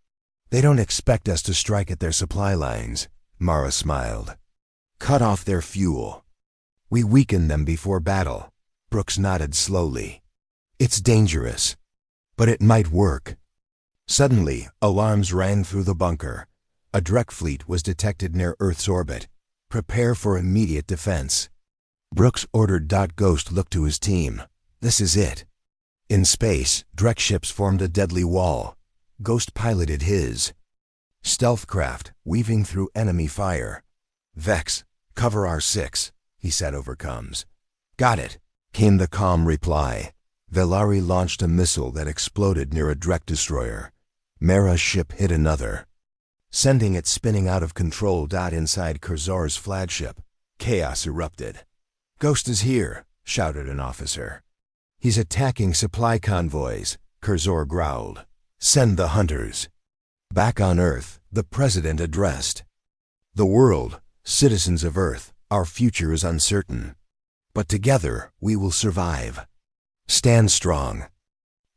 Speaker 1: They don't expect us to strike at their supply lines." Mara smiled. "Cut off their fuel. We weaken them before battle. Brooks nodded slowly. It's dangerous, but it might work. Suddenly, alarms rang through the bunker. A Drek fleet was detected near Earth's orbit. Prepare for immediate defense. Brooks ordered. Ghost looked to his team. This is it. In space, Drek ships formed a deadly wall. Ghost piloted his stealth craft, weaving through enemy fire. Vex, cover R6, he said over comms. Got it, came the calm reply. Velari launched a missile that exploded near a Drek destroyer. Mara's ship hit another, sending it spinning out of control. Inside Curzor's flagship, chaos erupted. Ghost is here, shouted an officer. He's attacking supply convoys, Curzor growled. Send the hunters. Back on Earth, the president addressed the world. Citizens of Earth, our future is uncertain, but together we will survive. Stand strong.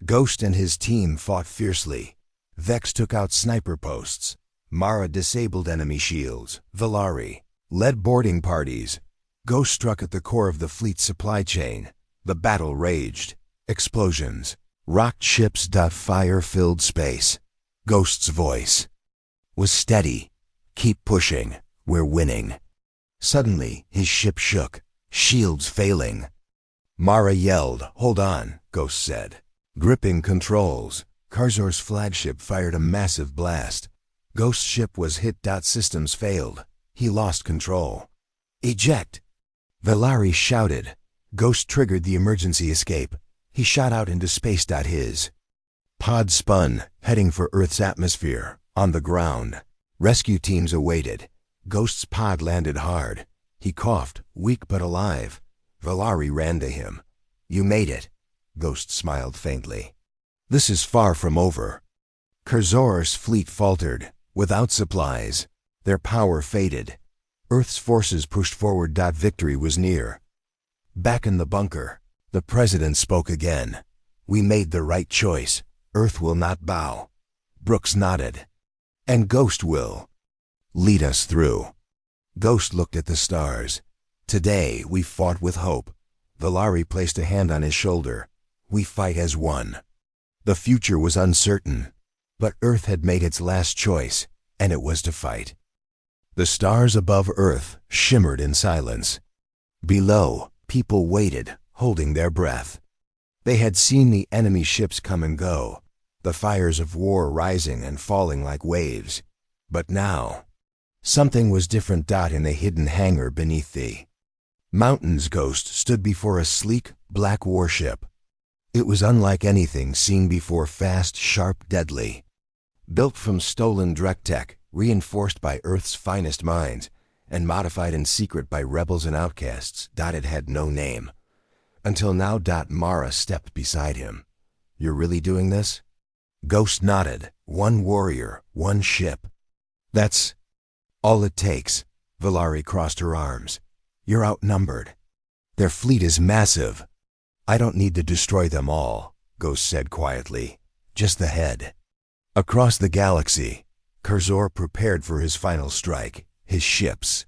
Speaker 1: Ghost and his team fought fiercely. Vex took out sniper posts. Mara disabled enemy shields. Velari led boarding parties. Ghost struck at the core of the fleet's supply chain. The battle raged. Explosions rocked ships. Fire filled space. Ghost's voice was steady. Keep pushing. We're winning. Suddenly, his ship shook, shields failing. Mara yelled, hold on, Ghost said. Gripping controls, Curzor's flagship fired a massive blast. Ghost's ship was hit. Systems failed. He lost control. Eject! Velari shouted. Ghost triggered the emergency escape. He shot out into space. His pod spun, heading for Earth's atmosphere. On the ground, rescue teams awaited. Ghost's pod landed hard. He coughed, weak but alive. Velari ran to him. You made it. Ghost smiled faintly. This is far from over. Curzor's fleet faltered. Without supplies, their power faded. Earth's forces pushed forward. Victory was near. Back in the bunker, the president spoke again. We made the right choice. Earth will not bow. Brooks nodded. And Ghost will lead us through. Ghost looked at the stars. Today we fought with hope. Velari placed a hand on his shoulder. We fight as one. The future was uncertain, but Earth had made its last choice, and it was to fight. The stars above Earth shimmered in silence. Below, people waited, holding their breath. They had seen the enemy ships come and go, the fires of war rising and falling like waves. But now, something was different. In a hidden hangar beneath the mountains, Ghost stood before a sleek, black warship. It was unlike anything seen before. Fast, sharp, deadly. Built from stolen Drek tech, reinforced by Earth's finest minds, and modified in secret by rebels and outcasts. It had no name. Until now. Mara stepped beside him. You're really doing this? Ghost nodded. One warrior, one ship. That's all it takes. Velari crossed her arms. You're outnumbered. Their fleet is massive. I don't need to destroy them all, Ghost said quietly. Just the head. Across the galaxy, Curzor prepared for his final strike. His ships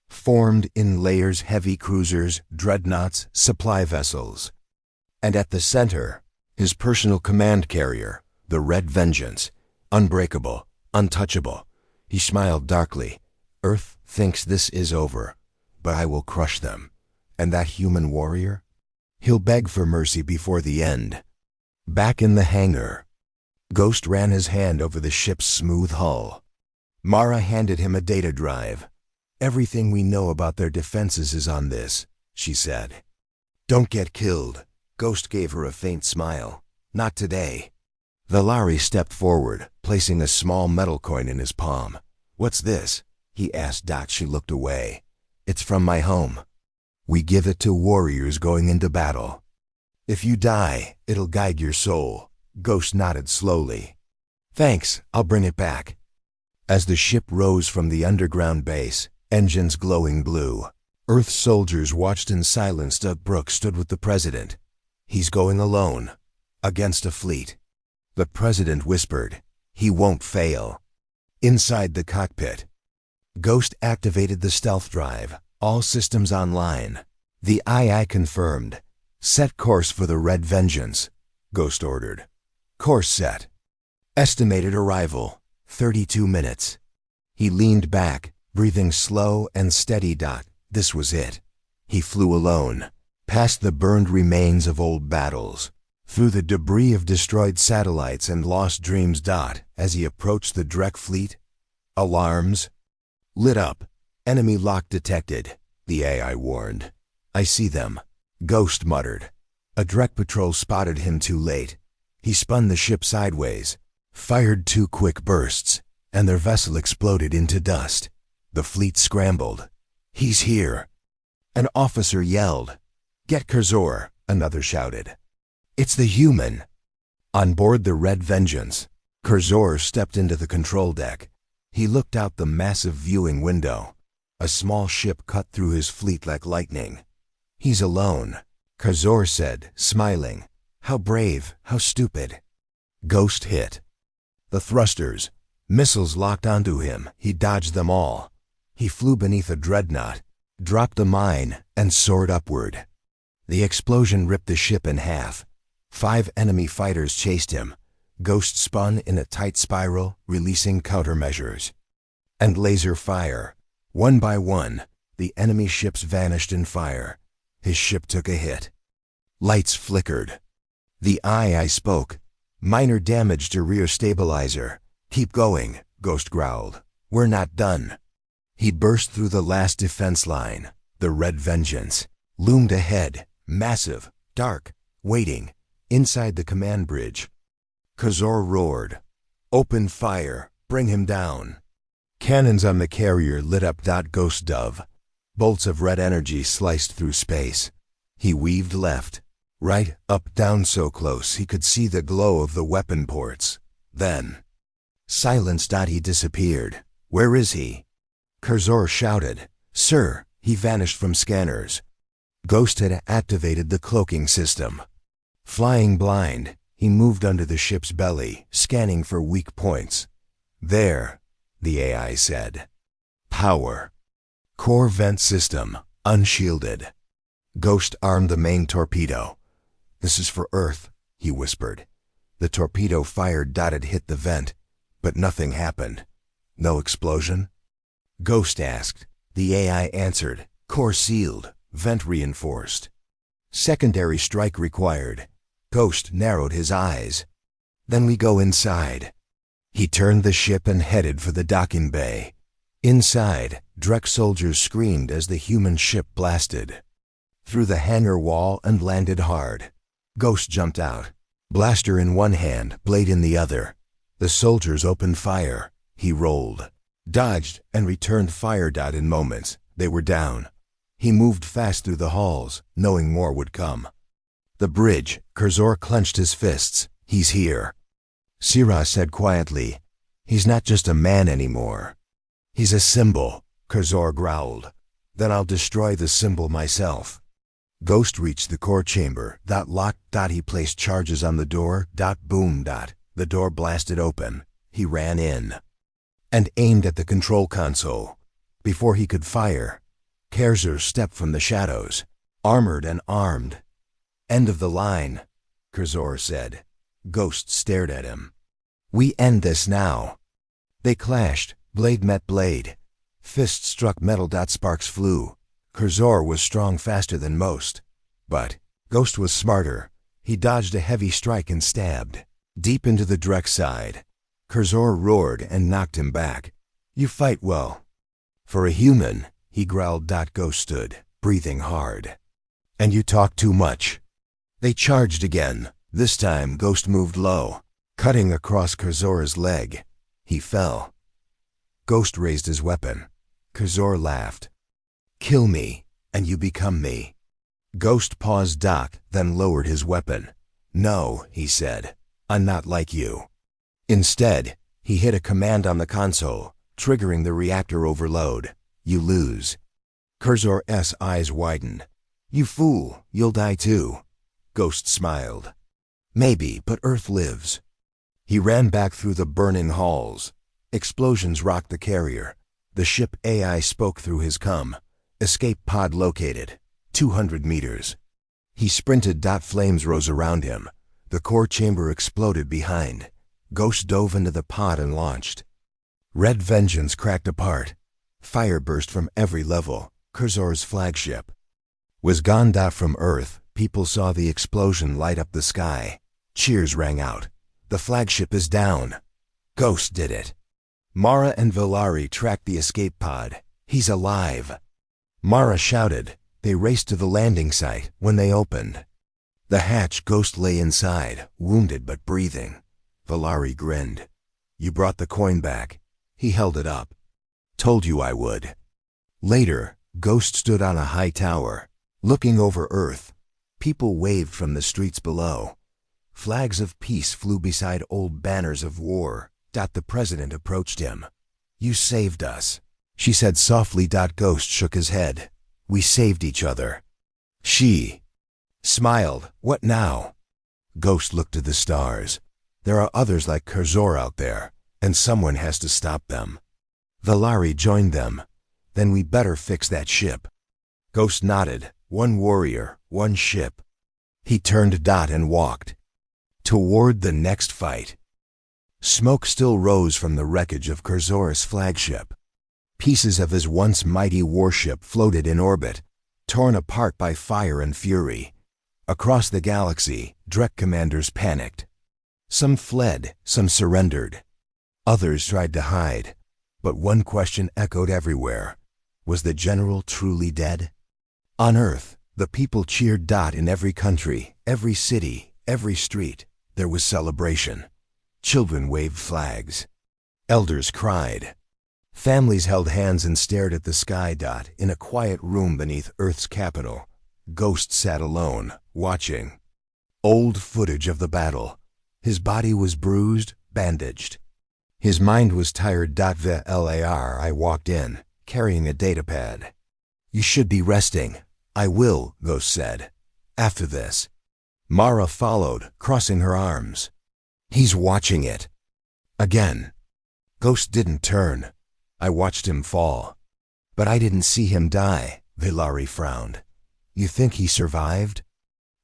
Speaker 1: formed in layers: heavy cruisers, dreadnoughts, supply vessels. And at the center, his personal command carrier, the Red Vengeance, unbreakable, untouchable. He smiled darkly. Earth thinks this is over, but I will crush them. And that human warrior? He'll beg for mercy before the end. Back in the hangar, Ghost ran his hand over the ship's smooth hull. Mara handed him a data drive. Everything we know about their defenses is on this, she said. Don't get killed. Ghost gave her a faint smile. Not today. Velari stepped forward, placing a small metal coin in his palm. What's this? He asked. She looked away. It's from my home. We give it to warriors going into battle. If you die, it'll guide your soul. Ghost nodded slowly. Thanks, I'll bring it back. As the ship rose from the underground base, engines glowing blue, Earth soldiers watched in silence. Brooks stood with the president. He's going alone, against a fleet. The president whispered, he won't fail. Inside the cockpit, Ghost activated the stealth drive, all systems online. The II confirmed. Set course for the Red Vengeance, Ghost ordered. Course set. Estimated arrival, 32 minutes. He leaned back, breathing slow and steady. This was it. He flew alone, past the burned remains of old battles, through the debris of destroyed satellites and lost dreams. As he approached the Drek fleet, alarms lit up. Enemy lock detected, the AI warned. I see them, Ghost muttered. A Drek patrol spotted him too late. He spun the ship sideways, fired 2 quick bursts, and their vessel exploded into dust. The fleet scrambled. He's here. An officer yelled. Get Cursor, another shouted. It's the human. On board the Red Vengeance, Cursor stepped into the control deck. He looked out the massive viewing window. A small ship cut through his fleet like lightning. He's alone, Cursor said, smiling. How brave, how stupid. Ghost hit. The thrusters, missiles locked onto him. He dodged them all. He flew beneath a dreadnought, dropped a mine, and soared upward. The explosion ripped the ship in half. 5 enemy fighters chased him. Ghost spun in a tight spiral, releasing countermeasures. And laser fire. One by one, the enemy ships vanished in fire. His ship took a hit. Lights flickered. The II spoke. Minor damage to rear stabilizer. Keep going, Ghost growled. We're not done. He burst through the last defense line. The Red Vengeance loomed ahead, massive, dark, waiting, inside the command bridge. Cursor roared. Open fire, bring him down. Cannons on the carrier lit up. Ghost dove. Bolts of red energy sliced through space. He weaved left, right, up, down so close he could see the glow of the weapon ports. Then, silence. He disappeared. Where is he? Cursor shouted. Sir, he vanished from scanners. Ghost had activated the cloaking system. Flying blind, he moved under the ship's belly, scanning for weak points. There, the AI said. Power. Core vent system, unshielded. Ghost armed the main torpedo. This is for Earth, he whispered. The torpedo fired. It hit the vent, but nothing happened. No explosion? Ghost asked. The AI answered. Core sealed, vent reinforced. Secondary strike required. Ghost narrowed his eyes. Then we go inside. He turned the ship and headed for the docking bay. Inside, Drek soldiers screamed as the human ship blasted through the hangar wall and landed hard. Ghost jumped out, blaster in one hand, blade in the other. The soldiers opened fire. He rolled, dodged, and returned fire. In moments, they were down. He moved fast through the halls, knowing more would come. The bridge, Cursor clenched his fists. He's here. Sirah said quietly. He's not just a man anymore. He's a symbol, Cursor growled. Then I'll destroy the symbol myself. Ghost reached the core chamber. Locked. He placed charges on the door. Boom. The door blasted open. He ran in and aimed at the control console. Before he could fire, Cursor stepped from the shadows, armored and armed. End of the line, Cursor said. Ghost stared at him. We end this now. They clashed. Blade met blade. Fist struck metal. Sparks flew. Cursor was strong, faster than most. But Ghost was smarter. He dodged a heavy strike and stabbed deep into the Drek side. Cursor roared and knocked him back. You fight well. For a human, he growled. Ghost stood, breathing hard. And you talk too much. They charged again. This time Ghost moved low, cutting across Cursor's leg. He fell. Ghost raised his weapon. Cursor laughed. Kill me, and you become me. Ghost paused. Then lowered his weapon. No, he said. I'm not like you. Instead, he hit a command on the console, triggering the reactor overload. You lose. Cursor's eyes widened. You fool, you'll die too. Ghost smiled. Maybe, but Earth lives. He ran back through the burning halls. Explosions rocked the carrier. The ship AI spoke through his escape pod located. 200 meters. He sprinted. Flames rose around him. The core chamber exploded behind. Ghost dove into the pod and launched. Red Vengeance cracked apart. Fire burst from every level. Curzor's flagship was gone. From Earth, people saw the explosion light up the sky. Cheers rang out. The flagship is down. Ghost did it. Mara and Valari tracked the escape pod. He's alive. Mara shouted. They raced to the landing site. When they opened the hatch, Ghost lay inside, wounded but breathing. Valari grinned. You brought the coin back. He held it up. Told you I would. Later, Ghost stood on a high tower, looking over Earth. People waved from the streets below. Flags of peace flew beside old banners of war. The president approached him. You saved us, she said softly. Ghost shook his head. We saved each other. She smiled. What now? Ghost looked to the stars. There are others like Curzor out there, and someone has to stop them. Valari joined them. Then we better fix that ship. Ghost nodded. One warrior, one ship. He turned and walked toward the next fight. Smoke still rose from the wreckage of Curzor's flagship. Pieces of his once mighty warship floated in orbit, torn apart by fire and fury. Across the galaxy, Drek commanders panicked. Some fled, some surrendered. Others tried to hide. But one question echoed everywhere. Was the general truly dead? On Earth, the people cheered. In every country, every city, every street, there was celebration. Children waved flags. Elders cried. Families held hands and stared at the sky. In a quiet room beneath Earth's capital, Ghost sat alone, watching. Old footage of the battle. His body was bruised, bandaged. His mind was tired. I walked in, carrying a datapad. You should be resting. I will, Ghost said. After this. Mara followed, crossing her arms. He's watching it. Again. Ghost didn't turn. I watched him fall. But I didn't see him die, Valari frowned. You think he survived?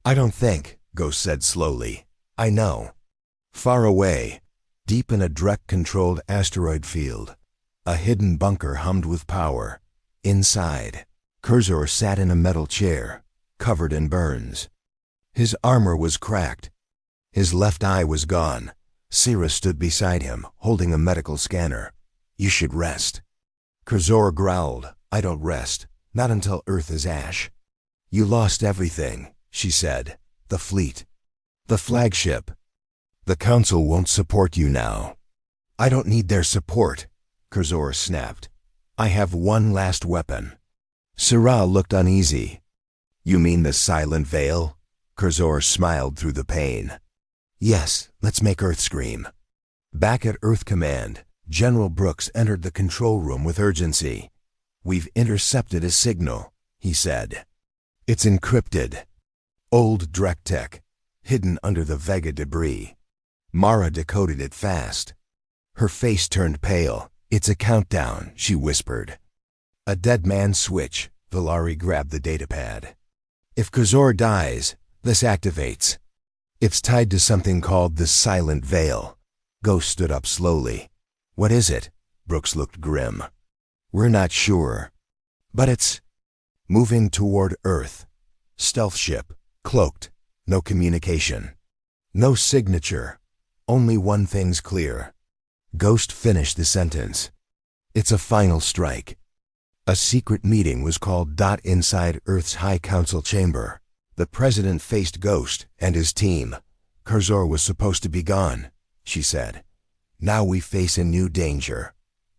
Speaker 1: I don't think, Ghost said slowly. I know. Far away, deep in a Drek-controlled asteroid field, a hidden bunker hummed with power. Inside, Curzor sat in a metal chair, covered in burns. His armor was cracked. His left eye was gone. Sira stood beside him, holding a medical scanner. You should rest. Curzor growled. I don't rest, not until Earth is ash. You lost everything, she said. The fleet. The flagship. The Council won't support you now. I don't need their support, Curzor snapped. I have one last weapon. Sira looked uneasy. You mean the Silent Veil? Curzor smiled through the pain. Yes, let's make Earth scream. Back at Earth Command, General Brooks entered the control room with urgency. We've intercepted a signal, he said. It's encrypted. Old Drek tech, hidden under the Vega debris. Mara decoded it fast. Her face turned pale. It's a countdown, she whispered. A dead man's switch. Valari grabbed the datapad. If Curzor dies, this activates. It's tied to something called the Silent Veil. Ghost stood up slowly. What is it? Brooks looked grim. We're not sure. But it's moving toward Earth. Stealth ship, cloaked, no communication. No signature. Only one thing's clear. Ghost finished the sentence. It's a final strike. A secret meeting was called inside Earth's High Council chamber. The president faced Ghost and his team. Curzor was supposed to be gone, she said. Now we face a new danger.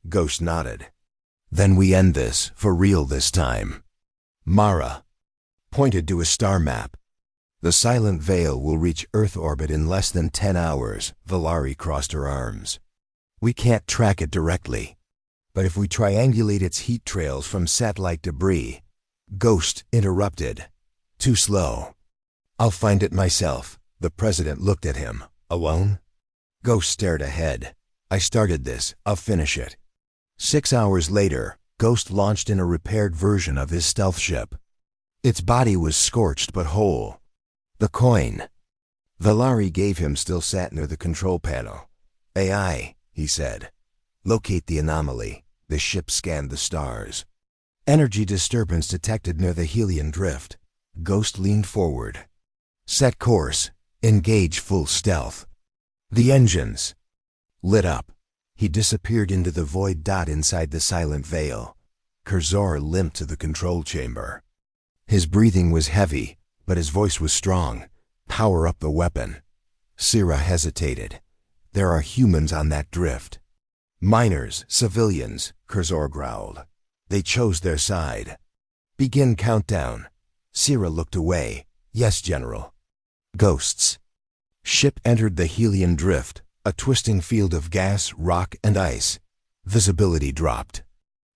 Speaker 1: Ghost nodded. Then we end this, for real this time. Mara pointed to a star map. The Silent Veil will reach Earth orbit in less than 10 hours, Valari crossed her arms. We can't track it directly. But if we triangulate its heat trails from satellite debris. Ghost interrupted. Too slow. I'll find it myself. The president looked at him. Alone? Ghost stared ahead. I started this. I'll finish it. 6 hours later, Ghost launched in a repaired version of his stealth ship. Its body was scorched but whole. The coin Valari gave him still sat near the control panel. AI, he said. Locate the anomaly. The ship scanned the stars. Energy disturbance detected near the Helion drift. Ghost leaned forward. Set course. Engage full stealth. The engines lit up. He disappeared into the void dot inside the silent veil. Cursor limped to the control chamber. His breathing was heavy, but his voice was strong. Power up the weapon. Sira hesitated. There are humans on that drift. Miners, civilians, Cursor growled. They chose their side. Begin countdown. Sira looked away. Yes, General. Ghosts. Ship entered the Helion drift, a twisting field of gas, rock, and ice. Visibility dropped.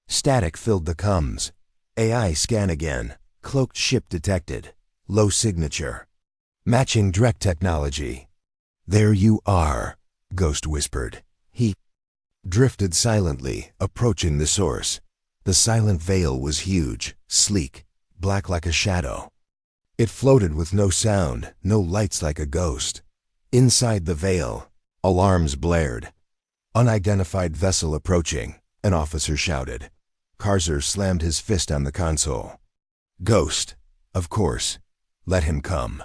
Speaker 1: Static filled the comms. AI scan again. Cloaked ship detected. Low signature. Matching Drek technology. There you are, Ghost whispered. He drifted silently, approaching the source. The silent veil was huge, sleek, black like a shadow. It floated with no sound, no lights like a ghost. Inside the veil, alarms blared. Unidentified vessel approaching, an officer shouted. Cursor slammed his fist on the console. Ghost, of course. Let him come.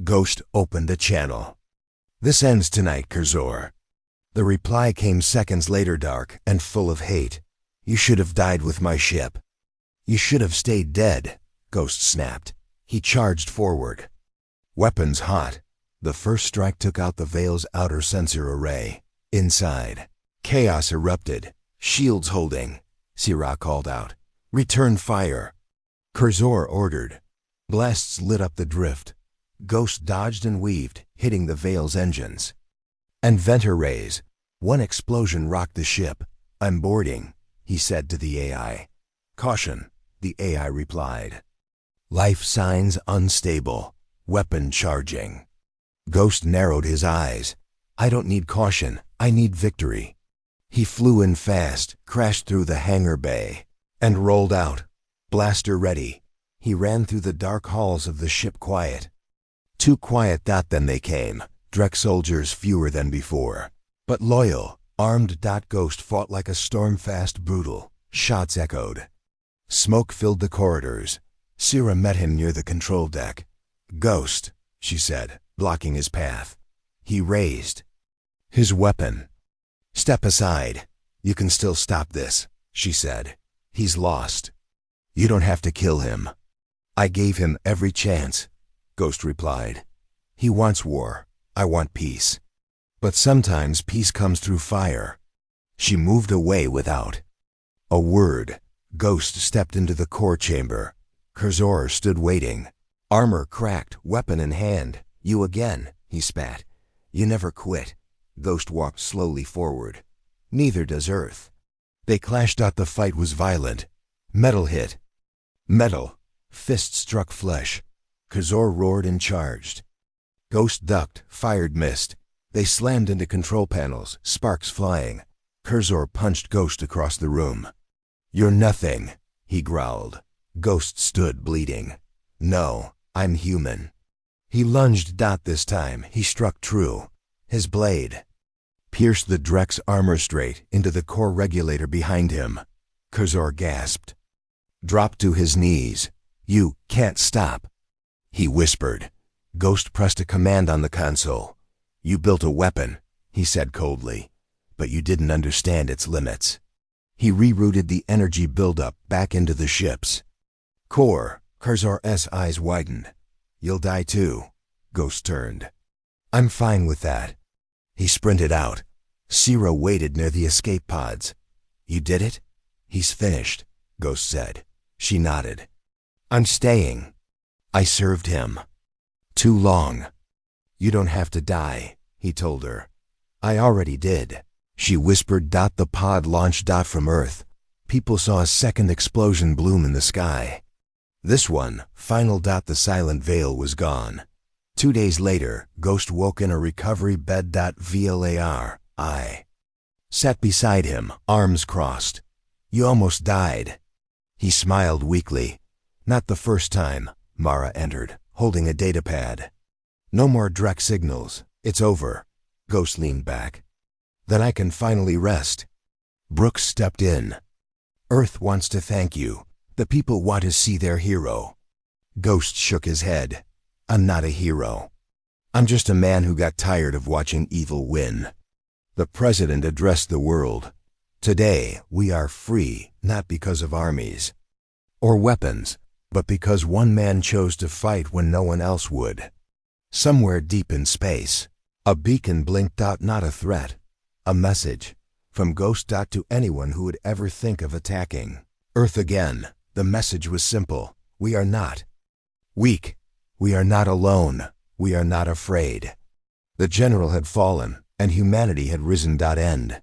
Speaker 1: Ghost opened a channel. This ends tonight, Cursor. The reply came seconds later, dark and full of hate. You should have died with my ship. You should have stayed dead, Ghost snapped. He charged forward. Weapons hot. The first strike took out the veil's outer sensor array. Inside, chaos erupted. Shields holding. Sira called out. Return fire. Cursor ordered. Blasts lit up the drift. Ghost dodged and weaved, hitting the veil's engines. And Venter rays. One explosion rocked the ship. I'm boarding, he said to the AI. Caution, the AI replied. Life signs unstable. Weapon charging. Ghost narrowed his eyes. I don't need caution, I need victory. He flew in fast, crashed through the hangar bay, and rolled out. Blaster ready. He ran through the dark halls of the ship quiet. Too quiet. Then they came. Drek soldiers fewer than before. But loyal, armed. Ghost fought like a storm-fast brutal. Shots echoed. Smoke filled the corridors. Sira met him near the control deck. Ghost, she said, blocking his path. He raised his weapon. Step aside. You can still stop this, she said. He's lost. You don't have to kill him. I gave him every chance, Ghost replied. He wants war. I want peace. But sometimes peace comes through fire. She moved away without a word. Ghost stepped into the core chamber. Cursor stood waiting. Armor cracked, weapon in hand. You again, he spat. You never quit. Ghost walked slowly forward. Neither does Earth. They clashed. The fight was violent. Metal hit metal. Fist struck flesh. Cursor roared and charged. Ghost ducked, fired, missed. They slammed into control panels, sparks flying. Cursor punched Ghost across the room. You're nothing, he growled. Ghost stood bleeding. No, I'm human. He lunged. This time, he struck true. His blade pierced the Drek's armor straight into the core regulator behind him. Cursor gasped. Dropped to his knees. You can't stop, he whispered. Ghost pressed a command on the console. You built a weapon, he said coldly, but you didn't understand its limits. He rerouted the energy buildup back into the ships. Core, Cursor's eyes widened. You'll die too. Ghost turned. I'm fine with that. He sprinted out. Sira waited near the escape pods. You did it? He's finished, Ghost said. She nodded. I'm staying. I served him. Too long. You don't have to die, he told her. I already did. She whispered. The pod launched from Earth. People saw a second explosion bloom in the sky. This one, final. The silent veil was gone. 2 days later, Ghost woke in a recovery bed. VLAR. I sat beside him, arms crossed. You almost died. He smiled weakly. Not the first time, Mara entered, holding a datapad. No more direct signals. It's over. Ghost leaned back. Then I can finally rest. Brooks stepped in. Earth wants to thank you. The people want to see their hero. Ghost shook his head. I'm not a hero. I'm just a man who got tired of watching evil win. The president addressed the world. Today, we are free, not because of armies or weapons, but because one man chose to fight when no one else would. Somewhere deep in space, a beacon blinked out, not a threat, a message, from Ghost. To anyone who would ever think of attacking Earth again. The message was simple. We are not weak. We are not alone. We are not afraid. The general had fallen, and humanity had risen. End.